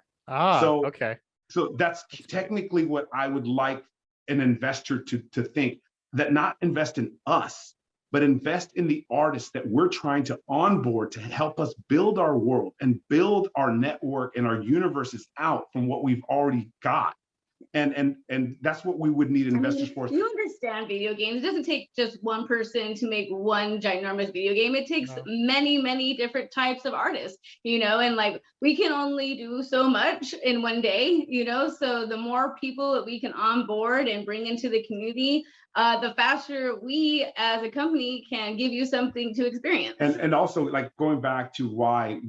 So that's technically what I would like an investor to think, that not invest in us, but invest in the artists that we're trying to onboard to help us build our world and build our network and our universes out from what we've already got. And that's what we would need investors for. You understand video games. It doesn't take just one person to make one ginormous video game. It takes many different types of artists, and like we can only do so much in one day, so the more people that we can onboard and bring into the community, the faster we as a company can give you something to experience. And also, like, going back to why,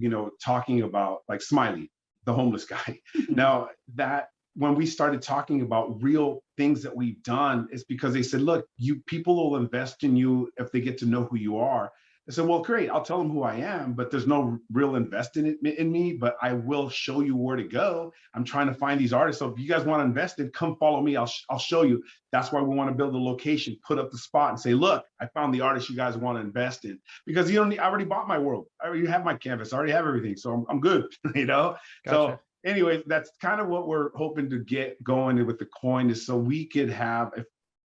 talking about like Smiley, the homeless guy. Now that when we started talking about real things that we've done, is because they said, look, people will invest in you if they get to know who you are. I said, well, great, I'll tell them who I am, but there's no real investment in me, but I will show you where to go. I'm trying to find these artists. So if you guys want to invest in, come follow me. I'll show you. That's why we want to build a location, put up the spot and say, look, I found the artist you guys want to invest in. Because I already bought my world. I already have my canvas. I already have everything. So I'm good, Gotcha. So anyways, that's kind of what we're hoping to get going with the coin, is so we could have,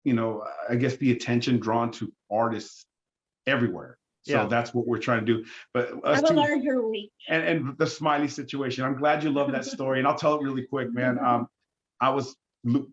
I guess, the attention drawn to artists everywhere. So that's what we're trying to do. But have a larger reach. And the Smiley situation, I'm glad you love that story. And I'll tell it really quick, man. I was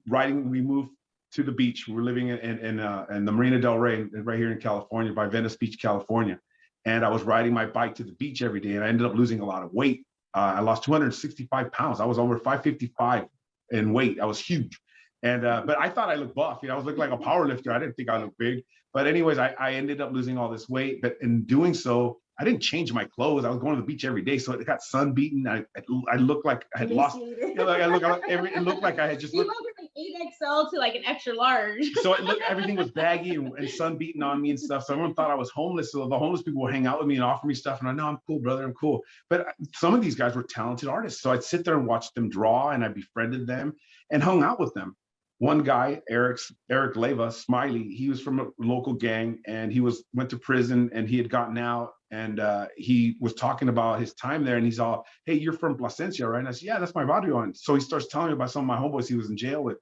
riding, we moved to the beach. We're living in the Marina del Rey, right here in California, by Venice Beach, California. And I was riding my bike to the beach every day, and I ended up losing a lot of weight. I lost 265 pounds. I was over 555 in weight. I was huge. And but I thought I looked buff. I was looking like a power lifter. I didn't think I looked big. But anyways, I ended up losing all this weight. But in doing so, I didn't change my clothes. I was going to the beach every day, so it got sun beaten. I looked like I had lost. It looked like I had just. You went from an 8XL to like an extra large. So everything was baggy and sun beaten on me and stuff. So everyone thought I was homeless. So the homeless people would hang out with me and offer me stuff, and I know I'm cool, brother, I'm cool. But some of these guys were talented artists, so I'd sit there and watch them draw, and I befriended them and hung out with them. One guy, Eric Leva, Smiley, he was from a local gang, and he went to prison, and he had gotten out, and he was talking about his time there, and he's all, hey, you're from Plasencia, right? And I said, yeah, that's my barrio. And so he starts telling me about some of my homeboys he was in jail with.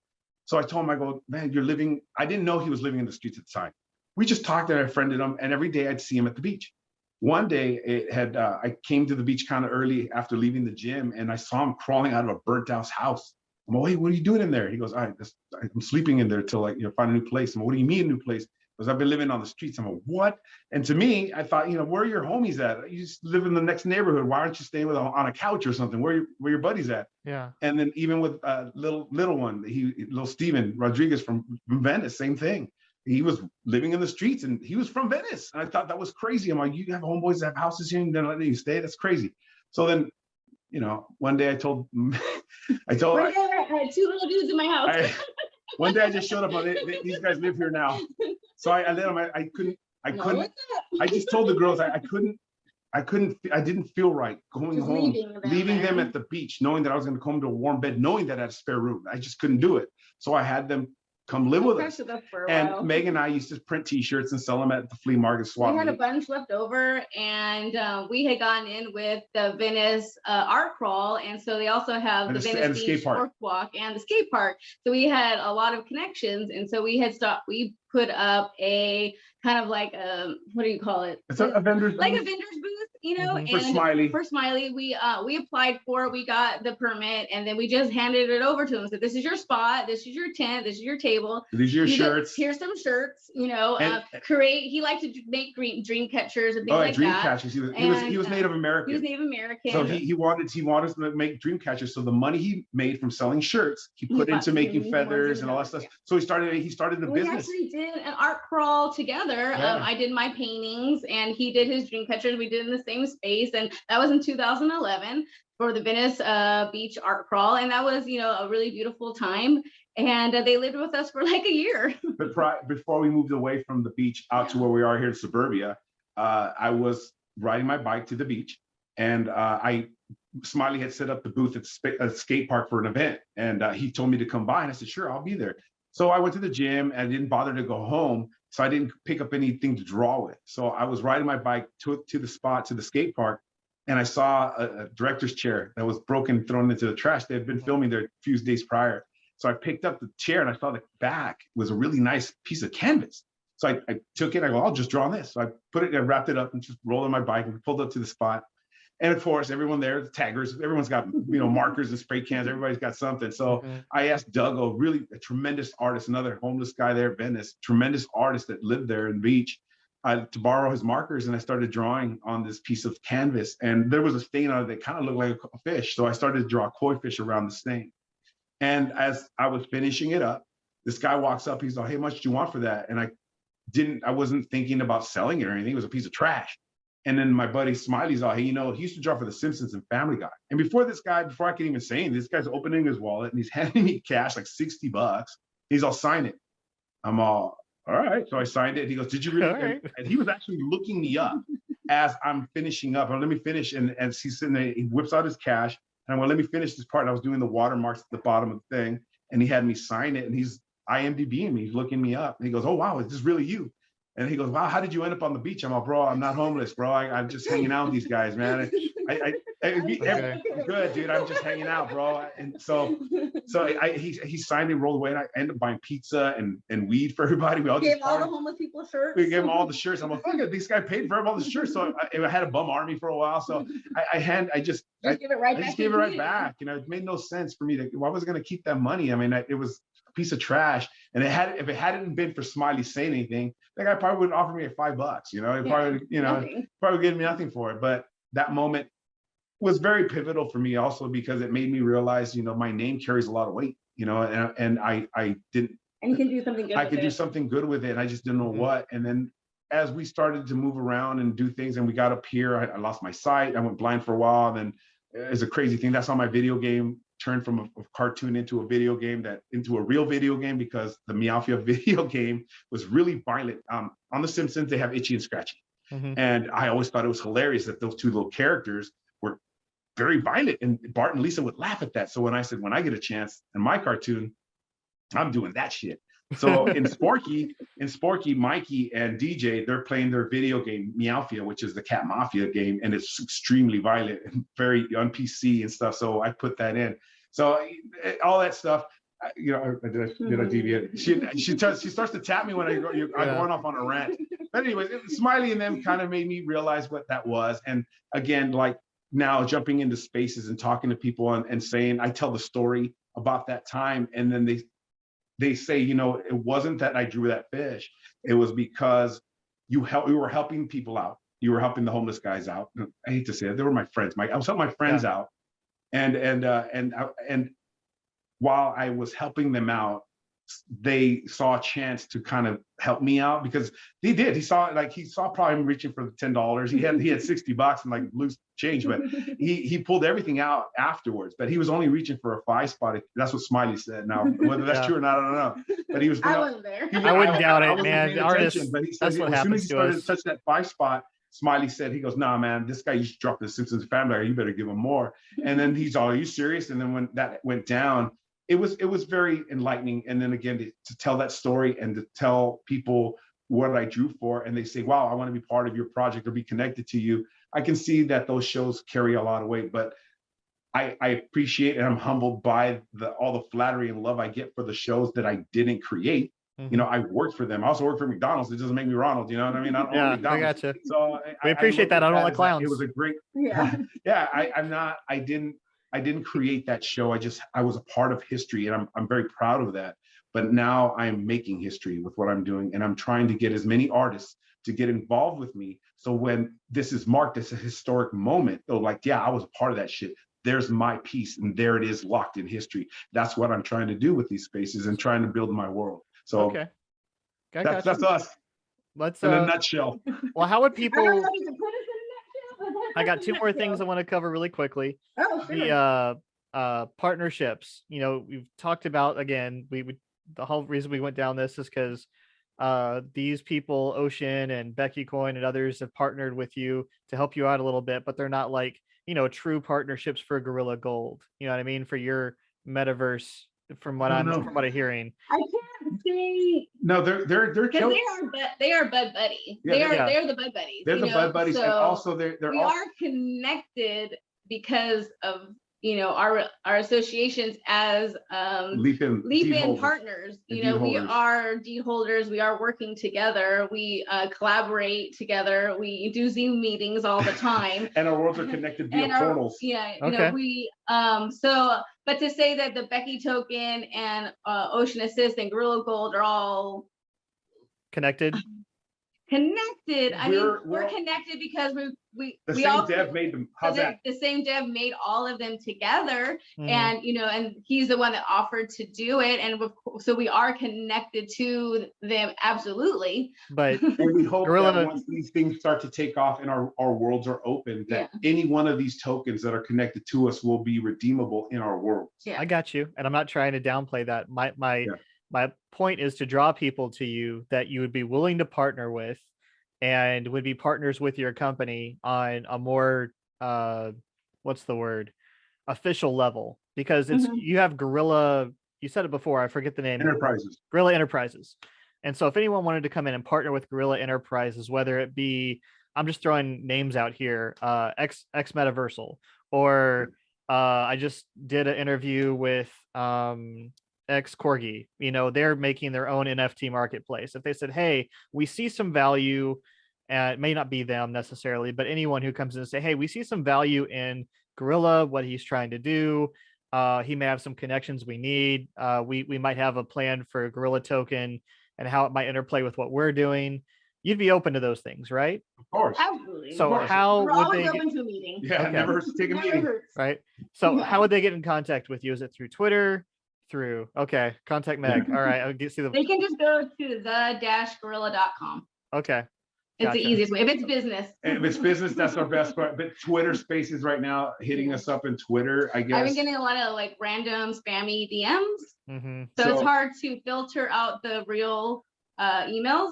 So I told him, I go, man, you're living, I didn't know he was living in the streets at the time. We just talked, and I friended him, and every day I'd see him at the beach. One day I came to the beach kind of early after leaving the gym, and I saw him crawling out of a burnt out house. I'm like, hey, what are you doing in there? He goes, I'm sleeping in there till like, find a new place. I'm like, what do you mean a new place? Because I've been living on the streets. I'm like, what? And to me, I thought, where are your homies at? You just live in the next neighborhood. Why aren't you staying on a couch or something? Where your buddies at? Yeah. And then even with little one, little Steven Rodriguez from Venice, same thing. He was living in the streets, and he was from Venice. And I thought that was crazy. I'm like, you have homeboys that have houses here and they're letting you stay? That's crazy. So then, one day I told I had two little dudes in my house. One day I just showed up on it. These guys live here now. So I let them, I couldn't, I just told the girls I I didn't feel right going Just home, leaving them at the beach, knowing that I was going to come to a warm bed, knowing that I had a spare room. I just couldn't do it. So I had them come live with us. And Meg and I used to print T-shirts and sell them at the flea market swap. We had a bunch left over, and we had gone in with the Venice art crawl, and so they also have the Venice Beach Orc Walk and the skate park. So we had a lot of connections, and so we put up a kind of like what do you call it? It's a vendor's like a vendor's booth, you know. For Smiley. For Smiley, we applied for it, we got the permit, and then we just handed it over to them. So this is your spot, this is your tent, this is your table, these are your shirts. Here's some shirts, you know. He liked to make dream catchers and things like dream that. Catchers. He was Native American. He was Native American. So he wanted to make dream catchers. So the money he made from selling shirts, he put into making feathers and all that stuff. So he started the business. We actually did an art crawl together. Yeah. I did my paintings and he did his dream catchers. We did in the same space, and that was in 2011 for the Venice Beach art crawl, and that was, you know, a really beautiful time. And they lived with us for like a year. But before we moved away from the beach out to where we are here in suburbia, I was riding my bike to the beach, and Smiley had set up the booth at a skate park for an event, and he told me to come by, and I said, sure, I'll be there. So I went to the gym and didn't bother to go home. So I didn't pick up anything to draw with. So I was riding my bike to the skate park, and I saw a director's chair that was broken, thrown into the trash. They had been filming there a few days prior. So I picked up the chair and I saw the back was a really nice piece of canvas. So I took it, I go, I'll just draw on this. So I put it, I wrapped it up and just rolled on my bike and pulled up to the spot. And of course, everyone there, the taggers, everyone's got, you know, markers and spray cans, everybody's got something. So I asked Doug, a tremendous artist, another homeless guy there at Venice, tremendous artist that lived there in the beach, to borrow his markers. And I started drawing on this piece of canvas. And there was a stain on it that kind of looked like a fish. So I started to draw koi fish around the stain. And as I was finishing it up, this guy walks up, he's like, hey, how much do you want for that? And I wasn't thinking about selling it or anything. It was a piece of trash. And then my buddy Smiley's all, hey, you know, he used to draw for The Simpsons and Family Guy. And before I can even say anything, this guy's opening his wallet and he's handing me cash, like $60. He's all, sign it. I'm all right. So I signed it. He goes, did you really? Right. And he was actually looking me up as I'm finishing up. Let me finish. And as he's sitting there, he whips out his cash. And I'm like, let me finish this part. And I was doing the watermarks at the bottom of the thing. And he had me sign it. And he's IMDbing me. He's looking me up. And he goes, oh, wow, is this really you? And he goes, wow, how did you end up on the beach? I'm like, bro, I'm not homeless, bro. I'm just hanging out with these guys, man. Good, dude. I'm just hanging out, bro. And so he signed it, rolled away, and I ended up buying pizza and weed for everybody. We all gave all the homeless people shirts. We gave them all the shirts. I'm like, fuck it, this guy paid for all the shirts. So I had a bum army for a while. So I gave it right back. You know, it made no sense for me to. Why was I going to keep that money? I mean, it was a piece of trash. And if it hadn't been for Smiley saying anything, that guy probably wouldn't offer me $5. You know, probably gave me nothing for it. But that moment was very pivotal for me also because it made me realize, you know, my name carries a lot of weight, you know, and I didn't. And you can do something good. I could do something good with it. I just didn't know what. And then as we started to move around and do things, and we got up here, I lost my sight. I went blind for a while. And then it's a crazy thing. That's how my video game turned from a cartoon into a video game, into a real video game, because the Meowfia video game was really violent. On The Simpsons, they have Itchy and Scratchy. And I always thought it was hilarious that those two little characters were very violent, and Bart and Lisa would laugh at that. So when I said, when I get a chance in my cartoon, I'm doing that shit. So in Sporky, Mikey and DJ, they're playing their video game Meowfia, which is the cat mafia game, and it's extremely violent and very on PC and stuff. So I put that in. So all that stuff, you know, did I deviate? She starts to tap me when I'm going off on a rant. But anyways, Smiley and them kind of made me realize what that was. And again, like now jumping into spaces and talking to people and saying, I tell the story about that time, and then they say, you know, it wasn't that I drew that fish. It was because you were helping people out. You were helping the homeless guys out. I hate to say it, they were my friends. I was helping my friends out. And while I was helping them out, they saw a chance to kind of help me out, because he did. He saw probably him reaching for the $10. He had $60 and like loose change, but he pulled everything out afterwards. But he was only reaching for a 5 spot. That's what Smiley said. Now whether that's true or not, I don't know. But he was. I wasn't there. I wouldn't doubt it, man. The artist. But he said, as soon as he started to touch that 5 spot, Smiley said, he goes, nah, man, this guy used to drop the Simpsons Family Guy. You better give him more. And then he's all, are you serious? And then when that went down, it was very enlightening. And then again, to tell that story and to tell people what I drew for, and they say, wow, I want to be part of your project or be connected to you. I can see that those shows carry a lot of weight, but I appreciate and I'm humbled by all the flattery and love I get for the shows that I didn't create. You know, I worked for them. I also worked for McDonald's. It doesn't make me Ronald. You know what I mean? I don't own McDonald's. I gotcha. So We appreciate that. I don't like clowns. It was a great. I didn't create that show. I was a part of history, and I'm very proud of that. But now I'm making history with what I'm doing, and I'm trying to get as many artists to get involved with me. So when this is marked as a historic moment, they're like, yeah, I was a part of that shit. There's my piece, and there it is, locked in history. That's what I'm trying to do with these spaces and trying to build my world. So okay, that's us. Let's in a nutshell. Well, how would people? I don't know if you can put us in a nutshell, but I got two more things I want to cover really quickly. Oh, sure. The partnerships. You know, we've talked about, again, the whole reason we went down this is because these people, Ocean and Becky Coin and others, have partnered with you to help you out a little bit, but they're not like, you know, true partnerships for Gorilla Gold. You know what I mean? For your metaverse, from what I'm hearing. I can't say. No, they're they are bud buddy. Yeah, they're the bud buddies. They're the bud buddies, and also we are connected because of, you know, our associations as Leapn partners. You know, we are deed holders. We are working together. We collaborate together. We do Zoom meetings all the time. And our worlds are connected via portals. Yeah, you know, we but to say that the Becky token and Ocean Assist and Gorilla Gold are all connected. I mean, we're connected because we all dev made them. How's that? The same dev made all of them together, and you know, and he's the one that offered to do it, and so we are connected to them, absolutely. But and we hope that once these things start to take off and our worlds are open, that any one of these tokens that are connected to us will be redeemable in our worlds. Yeah, I got you, and I'm not trying to downplay that. My point is to draw people to you that you would be willing to partner with and would be partners with your company on a more, what's the word, official level, because it's you have Gorilla, you said it before, I forget the name. Gorilla Enterprises. And so if anyone wanted to come in and partner with Gorilla Enterprises, whether it be, I'm just throwing names out here, X Metaversal, or I just did an interview with X Corgi, you know, they're making their own NFT marketplace. If they said, hey, we see some value, and it may not be them necessarily, but anyone who comes in and say, hey, we see some value in Gorilla, what he's trying to do. He may have some connections we need. We might have a plan for a Gorilla token and how it might interplay with what we're doing. You'd be open to those things, right? Of course. Absolutely. So how would they open to a meeting? Yeah, never hurts to take a meeting. Right. So how would they get in contact with you? Is it through Twitter? Contact Meg. All right, I'll see they can just go to the-gorilla.com. Okay, it's the easiest way if it's business. If it's business, that's our best part. But Twitter Spaces right now hitting us up in Twitter, I guess. I've been getting a lot of like random spammy DMs, so it's hard to filter out the real emails.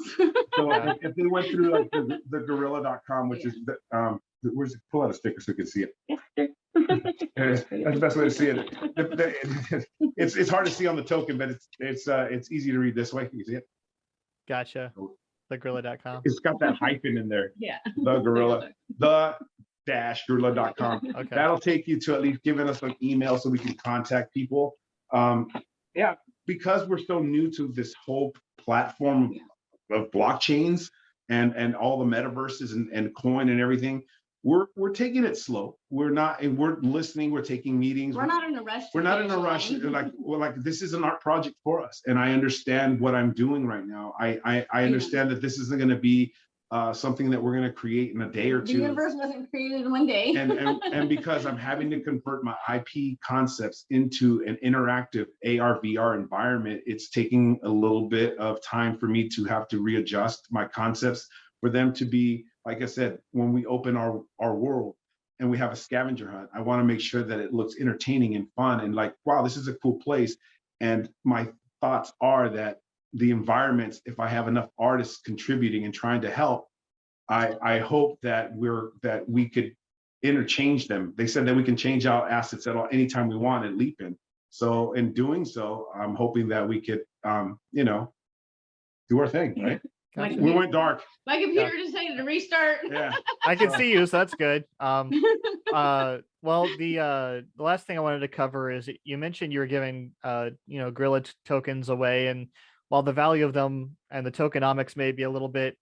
So if they went through like the gorilla.com, which is where's it? Pull out a sticker so you can see it. That's the best way to see it. It's hard to see on the token, but it's easy to read this way. Can you see it? Gotcha. Thegorilla.com. It's got that hyphen in there. Yeah. The Gorilla. The-gorilla.com. Okay. That'll take you to at least giving us an email so we can contact people. Yeah, because we're so new to this whole platform of blockchains and all the metaverses and coin and everything. We're taking it slow. We're listening. We're taking meetings. We're not in a rush. We're not in a rush. Like this is an art project for us, and I understand what I'm doing right now. I understand that this isn't going to be something that we're going to create in a day or two. The universe wasn't created in one day. and because I'm having to convert my IP concepts into an interactive AR/VR environment, it's taking a little bit of time for me to have to readjust my concepts for them to be, like I said, when we open our world and we have a scavenger hunt, I want to make sure that it looks entertaining and fun and like, wow, this is a cool place. And my thoughts are that the environments, if I have enough artists contributing and trying to help, I hope that we could interchange them. They said that we can change out assets at anytime we want at Leapn. So in doing so, I'm hoping that we could, you know, do our thing, right? Gotcha. We went dark. My computer decided to restart. Yeah. I can see you, so that's good. Well, the last thing I wanted to cover is you mentioned you were giving you know, Gorilla tokens away, and while the value of them and the tokenomics may be a little bit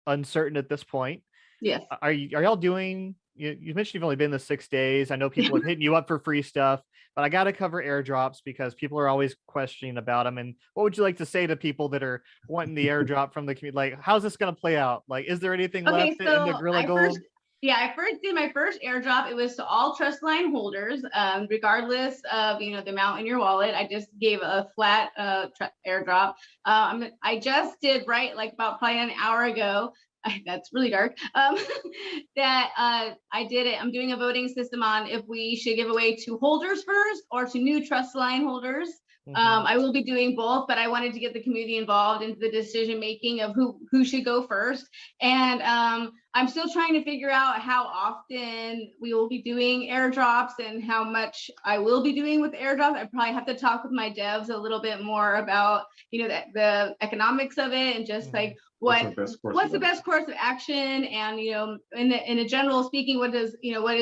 uncertain at this point, Yes. are y'all doing? You mentioned you've only been the 6 days. I know people have hitting you up for free stuff, but I got to cover airdrops because people are always questioning about them. And what would you like to say to people that are wanting the airdrop from the community? Like, how's this going to play out? Like, is there anything left in the Gorilla Gold? I first did my first airdrop. It was to all trust line holders, regardless of, you know, the amount in your wallet. I just gave a flat airdrop. I just did like about probably an hour ago. That's really dark. That I did it. I'm doing a voting system on if we should give away to holders first or to new trust line holders. I will be doing both, but I wanted to get the community involved into the decision making of who should go first. And I'm still trying to figure out how often we will be doing airdrops and how much I will be doing with airdrops. I probably have to talk with my devs a little bit more about, you know, the economics of it and just like what's the best course of action, and you know, in a general speaking, what is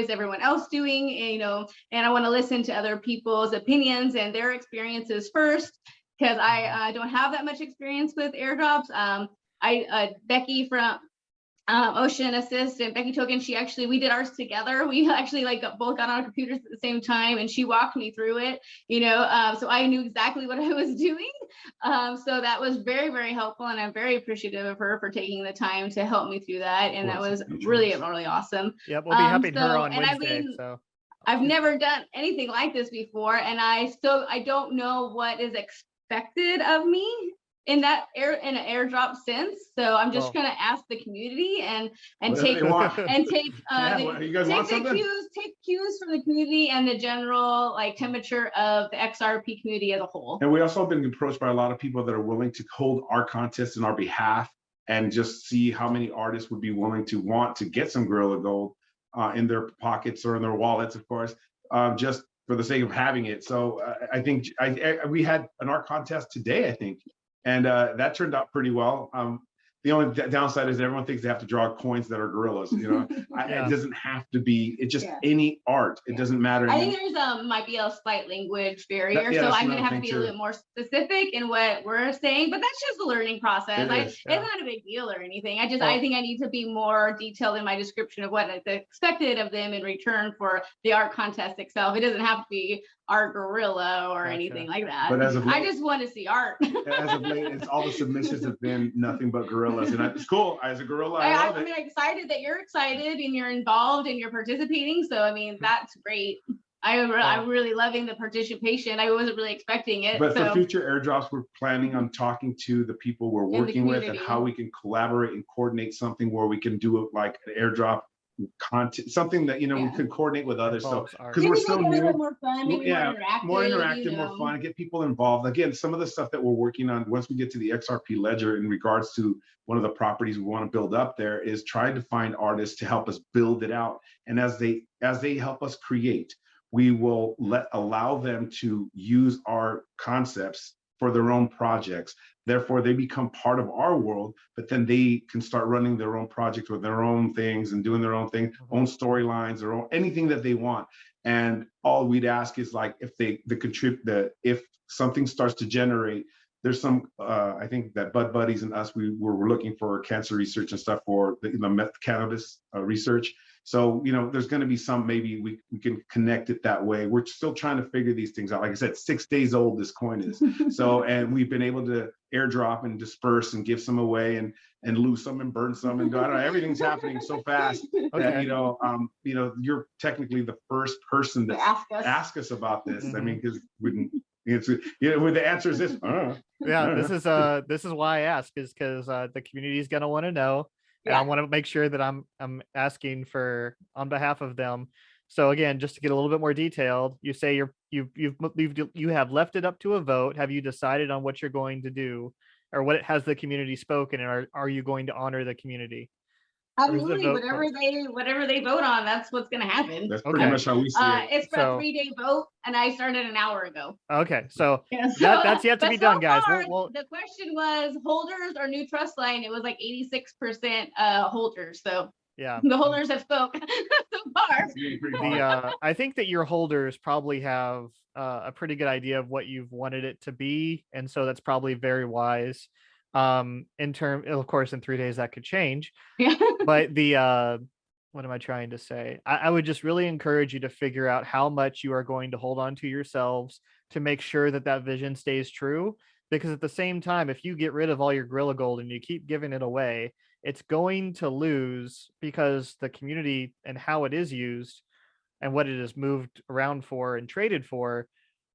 everyone else doing, and, you know, and I want to listen to other people's opinions and their experiences first, because I don't have that much experience with airdrops. Becky from Ocean Assist and Becky Token, we did ours together. We actually both got on our computers at the same time, and she walked me through it, you know, so I knew exactly what I was doing. So that was very, very helpful, and I'm very appreciative of her for taking the time to help me through that. And that was really, really awesome. Yeah, we'll be happy to her on Wednesday. I mean, I've never done anything like this before, and I don't know what is expected of me in an airdrop sense. So I'm just gonna ask the community and take cues from the community and the general temperature of the XRP community as a whole. And we also have been approached by a lot of people that are willing to hold our contest in our behalf and just see how many artists would be willing to want to get some Gorilla Gold in their pockets or in their wallets, of course, just for the sake of having it. So I think we had an art contest today, I think. And that turned out pretty well. The only downside is everyone thinks they have to draw coins that are gorillas. You know, it doesn't have to be. It's just any art. It doesn't matter. I think there's might be a slight language barrier, so I'm gonna have to be a little more specific in what we're saying. But that's just a learning process. It's not a big deal or anything. I think I need to be more detailed in my description of what is expected of them in return for the art contest itself. It doesn't have to be art gorilla or anything like that. But as of late, I just want to see art. As of late, it's all the submissions have been nothing but gorillas, and it's cool. As a gorilla, I mean, I'm excited that you're excited and you're involved and you're participating. So I mean, that's great. I'm really loving the participation. I wasn't really expecting it. But for future airdrops, we're planning on talking to the people we're working with and how we can collaborate and coordinate something where we can do it like an airdrop content, something that, you know, we could coordinate with others. So because we're so new, more fun, maybe more interactive, more fun, get people involved. Again, some of the stuff that we're working on once we get to the XRP ledger in regards to one of the properties we want to build up there is trying to find artists to help us build it out. And as they help us create, we will allow them to use our concepts for their own projects. Therefore, they become part of our world, but then they can start running their own projects with their own things and doing their own thing, own storylines, their own anything that they want. And all we'd ask is like if something starts to generate, there's some I think that Bud Buddies and us, we're looking for cancer research and stuff for the cannabis research. So, you know, there's going to be some, maybe we can connect it that way. We're still trying to figure these things out. Like I said, 6 days old, this coin is. So, and we've been able to airdrop and disperse and give some away and lose some and burn some. And I don't know, everything's happening so fast that, you know, you're technically the first person to ask us about this. I mean, because the answer is this. This is why I ask, is because the community is going to want to know. And I want to make sure that I'm asking on behalf of them. So again, just to get a little bit more detailed, you say you have left it up to a vote. Have you decided on what you're going to do, or what has the community spoken, and are you going to honor the community? Absolutely, vote whatever they vote on, that's what's going to happen. That's pretty much how we see it. It's for a 3-day vote, and I started an hour ago. Okay, so Yeah, that's yet to be done, guys. Far, the question was holders or new trust line. It was like 86% holders. So yeah, the holders have spoke so far. I think that your holders probably have a pretty good idea of what you've wanted it to be, and so that's probably very wise. In term, of course, in 3 days that could change. Yeah. But what am I trying to say? I would just really encourage you to figure out how much you are going to hold on to yourselves to make sure that that vision stays true. Because at the same time, if you get rid of all your Gorilla Gold and you keep giving it away, it's going to lose because the community and how it is used and what it is moved around for and traded for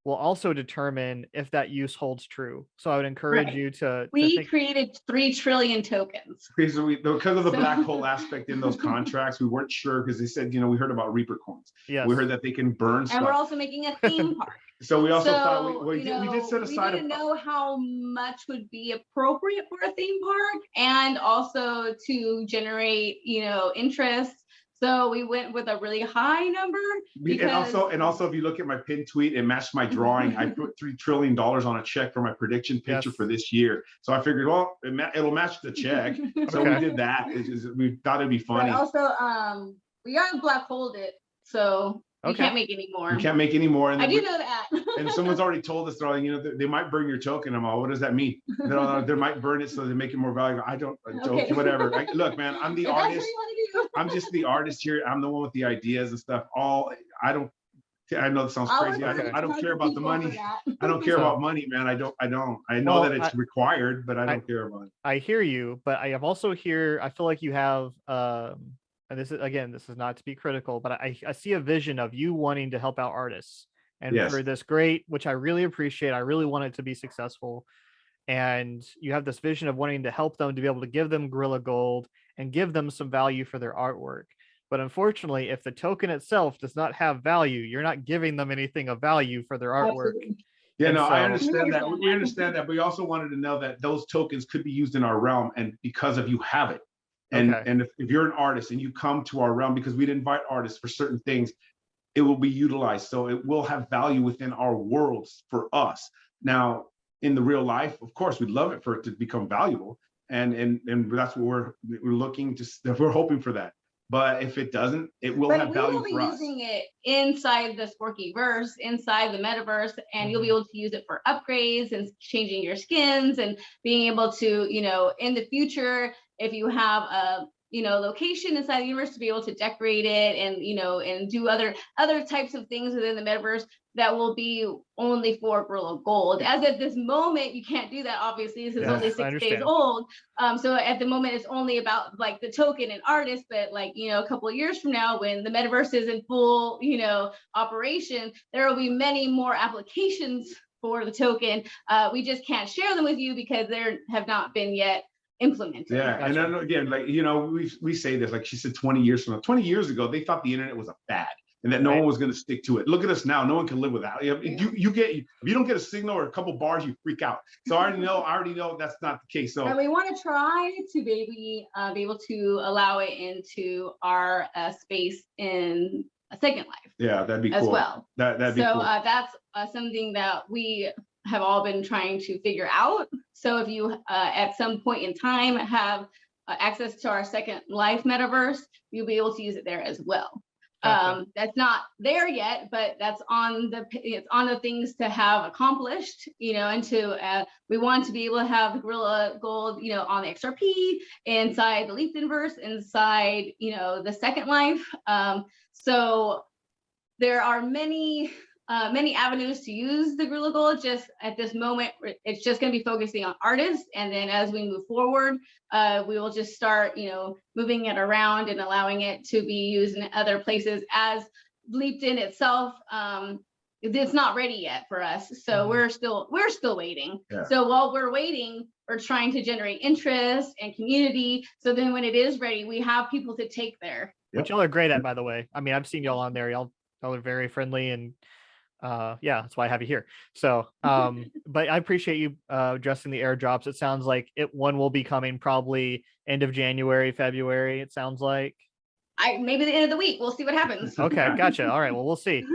will also determine if that use holds true. So I would encourage you to created 3 trillion tokens. Because of the black hole aspect in those contracts, we weren't sure because they said, we heard about Reaper coins. Yes. We heard that they can burn stuff. And we're also making a theme park. So we also thought we did set aside. We didn't know how much would be appropriate for a theme park and also to generate, interest. So we went with a really high number. And also, if you look at my pinned tweet, it matched my drawing. I put $3 trillion on a check for my prediction picture for this year. So I figured, well, it'll match the check. So we did that. We thought it'd be funny. But also, we got black holed it, so we can't make any more. You can't make any more. And I do know that. And someone's already told us, they're like, they might burn your token. I'm all, what does that mean? They might burn it so they make it more valuable. I don't, whatever. Look, man, I'm the artist. I'm just the artist here. I'm the one with the ideas and stuff. I know this sounds crazy. I don't care about the money. I don't care about money, man. I don't. I know that it's required, but I don't care about it. I hear you, but I have also I feel like you have, and this is not to be critical, but I see a vision of you wanting to help out artists. And for this great, which I really appreciate, I really want it to be successful. And you have this vision of wanting to help them to be able to give them Gorilla Gold and give them some value for their artwork. But unfortunately, if the token itself does not have value, you're not giving them anything of value for their artwork. Absolutely. Yeah, no, I understand that. We understand that. But we also wanted to know that those tokens could be used in our realm, and because of you have it. And if you're an artist and you come to our realm, because we'd invite artists for certain things, it will be utilized. So it will have value within our worlds for us. Now, in the real life, of course, we'd love it for it to become valuable. And that's what we're looking to, we're hoping for that. But if it doesn't, it will have value for us. We will be using it inside the Sporkyverse, inside the Metaverse, and you'll be able to use it for upgrades and changing your skins and being able to, in the future, if you have a location inside the universe, to be able to decorate it and and do other types of things within the Metaverse that will be only for Gorilla Gold. As at this moment, you can't do that, obviously. This is only 6 days old. So at the moment, it's only about like the token and artist, but like, a couple of years from now, when the Metaverse is in full, operation, there will be many more applications for the token. We just can't share them with you because they have not been yet implemented. Yeah, and then again, like, we say this, like she said, 20 years from now, 20 years ago, they thought the internet was a fad and that no one was going to stick to it. Look at us now. No one can live without it. If you don't get a signal or a couple bars, you freak out. So I already know that's not the case. So and we want to try to maybe be able to allow it into our space in a Second Life. Yeah, that'd be as cool. well. That'd be cool. That's something that we have all been trying to figure out. So if you at some point in time have access to our Second Life Metaverse, you'll be able to use it there as well. Gotcha. That's not there yet, but that's it's on the things to have accomplished, and to we want to be able to have the Gorilla Gold, on the XRP, inside the Leapnverse, inside, the Second Life. So there are many avenues to use the Gorilla Gold. Just at this moment, it's just going to be focusing on artists, and then as we move forward, we will just start, moving it around and allowing it to be used in other places. As Leapn itself, it's not ready yet for us, so we're still waiting. Yeah. So while we're waiting, we're trying to generate interest and community. So then when it is ready, we have people to take there. Which y'all are great at, by the way. I mean, I've seen y'all on there. Y'all are very friendly and Yeah, that's why I have you here. So, but I appreciate you addressing the airdrops. It sounds like one will be coming probably end of January, February. It sounds like. Maybe the end of the week. We'll see what happens. Okay, gotcha. All right, well, we'll see.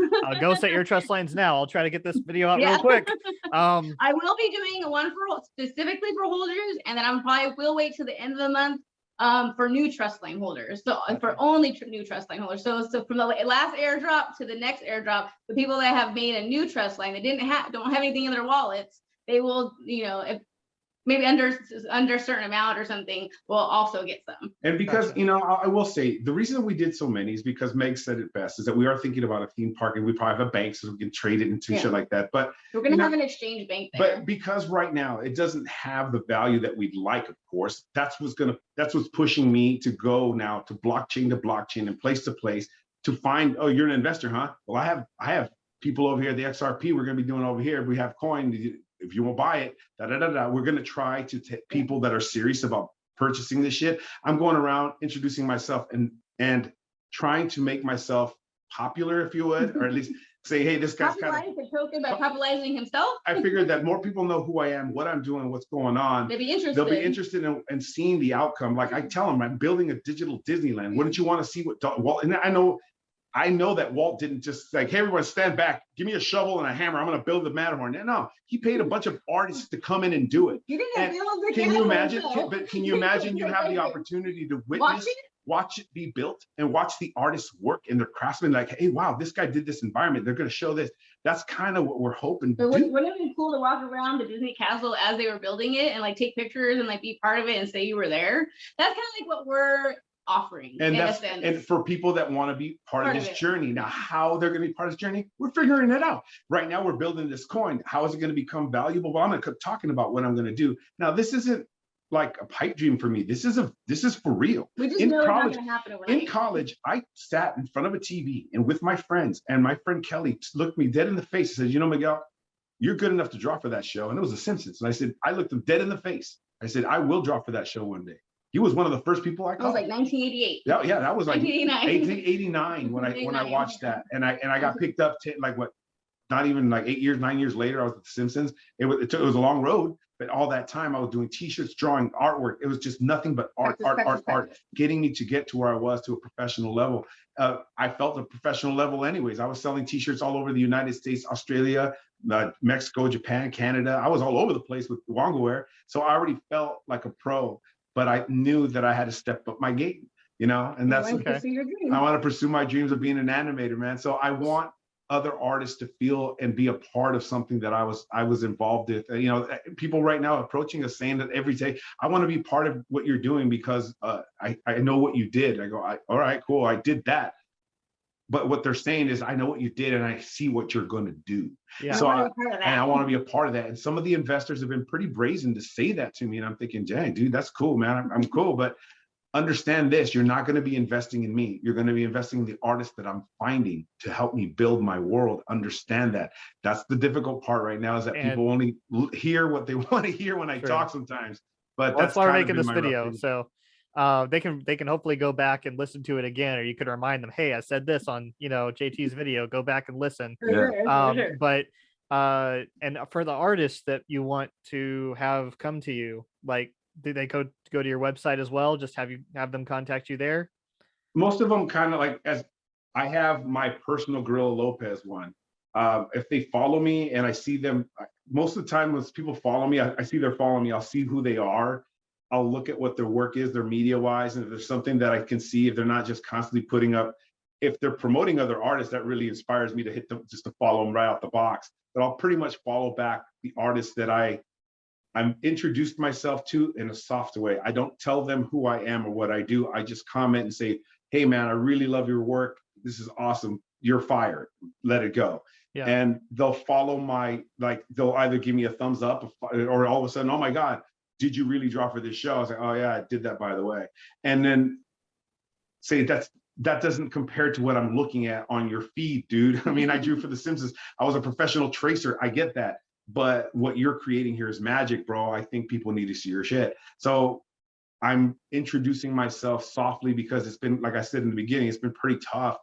Go set your trust lines now. I'll try to get this video out Yeah. real quick. I will be doing one for specifically for holders, and then I'm probably will wait till the end of the month for new trust line holders. So for only new trust line holders. So from the last airdrop to the next airdrop, the people that have made a new trust line that don't have anything in their wallets, they will, if maybe under a certain amount or something, will also get some. And because, I will say, the reason we did so many is because Meg said it best, is that we are thinking about a theme park, and we probably have a bank so we can trade it into shit like that. But we're going to have an exchange bank there. But because right now it doesn't have the value that we'd like, of course, that's what's pushing me to go now to blockchain and place to place to find, oh, you're an investor, huh? Well, I have people over here at the XRP, we're going to be doing over here. We have coin. If you will buy it, we're going to try to take people that are serious about purchasing this shit. I'm going around introducing myself and trying to make myself popular, if you would, or at least say, hey, this guy's kind of the token by popularizing himself. I figured that more people know who I am, what I'm doing, what's going on. They'll be interested in seeing the outcome. Like I tell them, I'm building a digital Disneyland. Wouldn't you want to see what Walt? And I know that Walt didn't just like, hey, everyone stand back, give me a shovel and a hammer, I'm going to build the Matterhorn. No, he paid a bunch of artists to come in and do it. You didn't build the Can you imagine? Can you imagine you have the opportunity to witness, watch it be built, and watch the artists work and their craftsmen? Like, hey, wow, this guy did this environment. They're going to show this. That's kind of what we're hoping to do. Wouldn't it be cool to walk around the Disney castle as they were building it and like take pictures and like be part of it and say you were there? That's kind of like what we're offering. And for people that want to be part of this journey. Now, how they're going to be part of this journey, we're figuring it out. Right now, we're building this coin. How is it going to become valuable? Well, I'm going to keep talking about what I'm going to do. Now, this isn't like a pipe dream for me. This is for real. We just know it's not going to happen overnight. In college, I sat in front of a TV and with my friends, and my friend Kelly looked me dead in the face and said, Miguel, you're good enough to draw for that show. And it was The Simpsons. And I looked him dead in the face. I said, I will draw for that show one day. He was one of the first people I called. It was like 1988. Yeah, that was like 1889 when I watched that, and I got picked up not even like 9 years later. I was at The Simpsons. It was a long road, but all that time I was doing T-shirts, drawing artwork. It was just nothing but art, getting me to get to where I was to a professional level. I felt a professional level anyways. I was selling T-shirts all over the United States, Australia, Mexico, Japan, Canada. I was all over the place with Wongaware, so I already felt like a pro. But I knew that I had to step up my game, and that's okay. I want to pursue my dreams of being an animator, man. So I want other artists to feel and be a part of something that I was involved with. People right now approaching us saying that every day, I want to be part of what you're doing because I know what you did. I go, all right, cool, I did that. But what they're saying is, I know what you did and I see what you're going to do. Yeah. So I want to be a part of that. And some of the investors have been pretty brazen to say that to me. And I'm thinking, dang, dude, that's cool, man. I'm cool. But understand this, you're not going to be investing in me. You're going to be investing in the artists that I'm finding to help me build my world. Understand that. That's the difficult part right now, is that people only hear what they want to hear when I talk sometimes. But that's why we're making this video. So they can hopefully go back and listen to it again, or you could remind them, hey, I said this on JT's video, go back and listen. Sure. But and for the artists that you want to have come to you, like, do they go to your website as well? Just have them contact you there? Most of them kind of like, as I have my personal Gorilla Lopez one. If they follow me and I see them, most of the time when people follow me, I see they're following me, I'll see who they are. I'll look at what their work is, their media wise, and if there's something that I can see, if they're not just constantly putting up, if they're promoting other artists, that really inspires me to hit them, just to follow them right out the box. But I'll pretty much follow back the artists that I'm introduced myself to in a soft way. I don't tell them who I am or what I do. I just comment and say, hey man, I really love your work. This is awesome. You're fired. Let it go. Yeah. And they'll follow they'll either give me a thumbs up or all of a sudden, oh my God, did you really draw for this show? I was like, oh yeah, I did that, by the way. And then say that doesn't compare to what I'm looking at on your feed, dude. I mean, I drew for The Simpsons. I was a professional tracer. I get that. But what you're creating here is magic, bro. I think people need to see your shit. So I'm introducing myself softly because it's been, like I said in the beginning, it's been pretty tough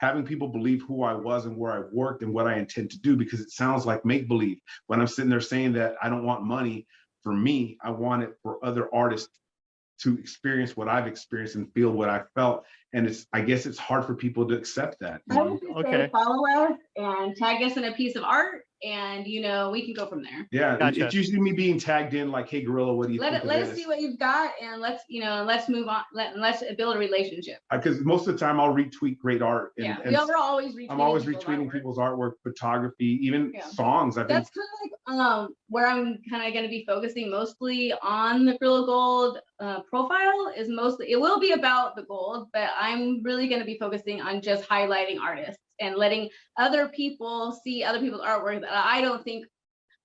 having people believe who I was and where I worked and what I intend to do, because it sounds like make believe when I'm sitting there saying that I don't want money for me. I want it for other artists to experience what I've experienced and feel what I felt. And I guess it's hard for people to accept that. I would just say follow us and tag us in a piece of art, and we can go from there. Yeah, Gotcha. It's usually me being tagged in like, hey, Gorilla, what do you think? Let us see what you've got, and let's move on. Let's build a relationship. Because most of the time I'll retweet great art. And we are always retweeting. I'm always retweeting people's artwork, photography, even songs. That's kind of like where I'm kind of going to be focusing mostly on the Gorilla Gold profile. Is mostly, it will be about the gold, but I'm really going to be focusing on just highlighting artists and letting other people see other people's artwork that I don't think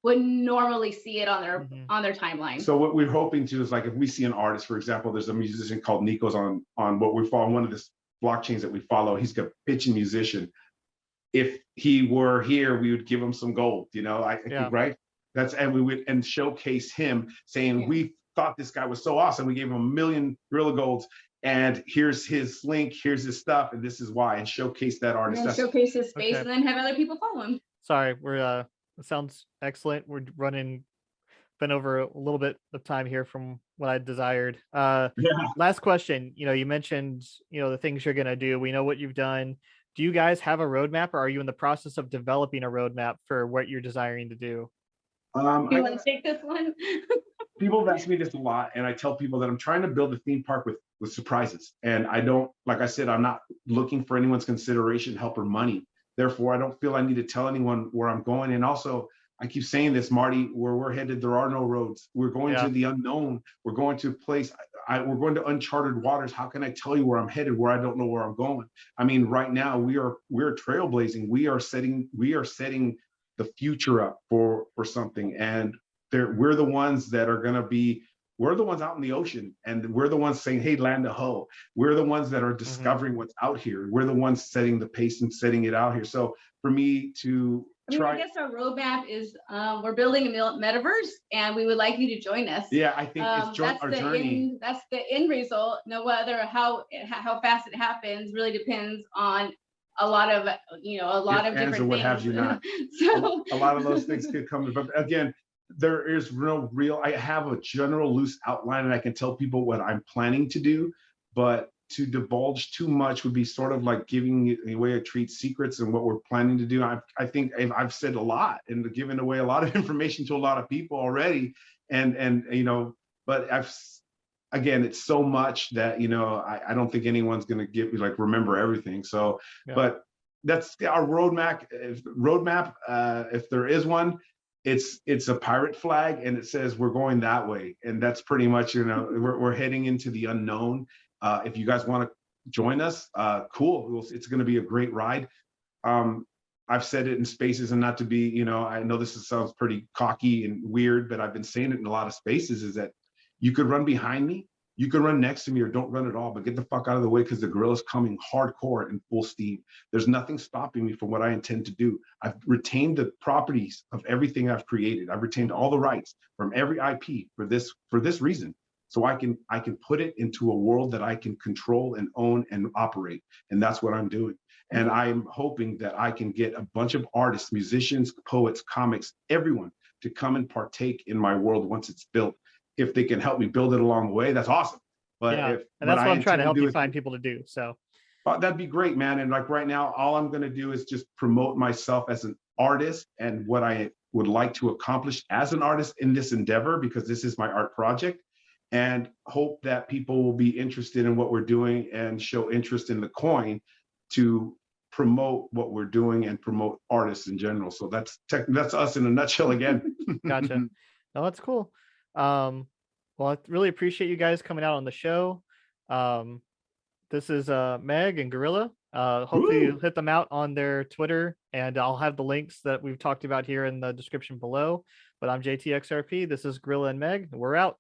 would normally see it on their timeline. So what we're hoping to is, like, if we see an artist, for example, there's a musician called Nico's on what we follow, one of the blockchains that we follow. He's a pitching musician. If he were here, we would give him some gold, I think, right? And we would showcase him, saying we thought this guy was so awesome. We gave him 1 million Gorilla Golds, and here's his link, here's his stuff, and this is why, and showcase that artist. And showcase his space, and then have other people follow him. Sorry, we're it sounds excellent. We're been over a little bit of time here from what I desired. Last question. You mentioned, the things you're gonna do. We know what you've done. Do you guys have a roadmap, or are you in the process of developing a roadmap for what you're desiring to do? You want to take this one? People have asked me this a lot, and I tell people that I'm trying to build a theme park with surprises. And I don't, like I said, I'm not looking for anyone's consideration, help, or money. Therefore, I don't feel I need to tell anyone where I'm going. And also, I keep saying this, Marty, where we're headed, there are no roads. We're going to the unknown. We're going to a place, we're going to uncharted waters. How can I tell you where I'm headed, where I don't know where I'm going? I mean, right now we're trailblazing. We are setting the future up for something. And we're the ones that are going to be, we're the ones out in the ocean, and we're the ones saying, hey, land a ho. We're the ones that are discovering what's out here. We're the ones setting the pace and setting it out here. So for me to I guess our roadmap is we're building a metaverse, and we would like you to join us. Yeah, I think it's our journey. That's the end result. No, whether how fast it happens really depends on a lot of different things. What have you not. So a lot of those things could come. But again, there is I have a general loose outline, and I can tell people what I'm planning to do, but to divulge too much would be sort of like giving away a treat secrets and what we're planning to do. I think I've said a lot and given away a lot of information to a lot of people already. But again, it's so much that, I don't think anyone's going to remember everything. So, but that's our roadmap. If there is one, it's a pirate flag, and it says we're going that way. And that's pretty much, we're heading into the unknown. If you guys want to join us, cool. It's going to be a great ride. I've said it in spaces, and not to be, I know sounds pretty cocky and weird, but I've been saying it in a lot of spaces, is that you could run behind me, you could run next to me, or don't run at all, but get the fuck out of the way, because the gorilla's coming hardcore and full steam. There's nothing stopping me from what I intend to do. I've retained the properties of everything I've created. I've retained all the rights from every IP for this reason. So I can put it into a world that I can control and own and operate. And that's what I'm doing. And I'm hoping that I can get a bunch of artists, musicians, poets, comics, everyone to come and partake in my world once it's built. If they can help me build it along the way, that's awesome. But and that's what I'm trying to help you find people to do. So that'd be great, man. And like right now, all I'm going to do is just promote myself as an artist and what I would like to accomplish as an artist in this endeavor, because this is my art project. And hope that people will be interested in what we're doing and show interest in the coin to promote what we're doing and promote artists in general. So that's us in a nutshell again. Gotcha. No, that's cool. Well, I really appreciate you guys coming out on the show. This is Meg and Gorilla. Hopefully you hit them out on their Twitter, and I'll have the links that we've talked about here in the description below. But I'm JTXRP. This is Gorilla and Meg. We're out.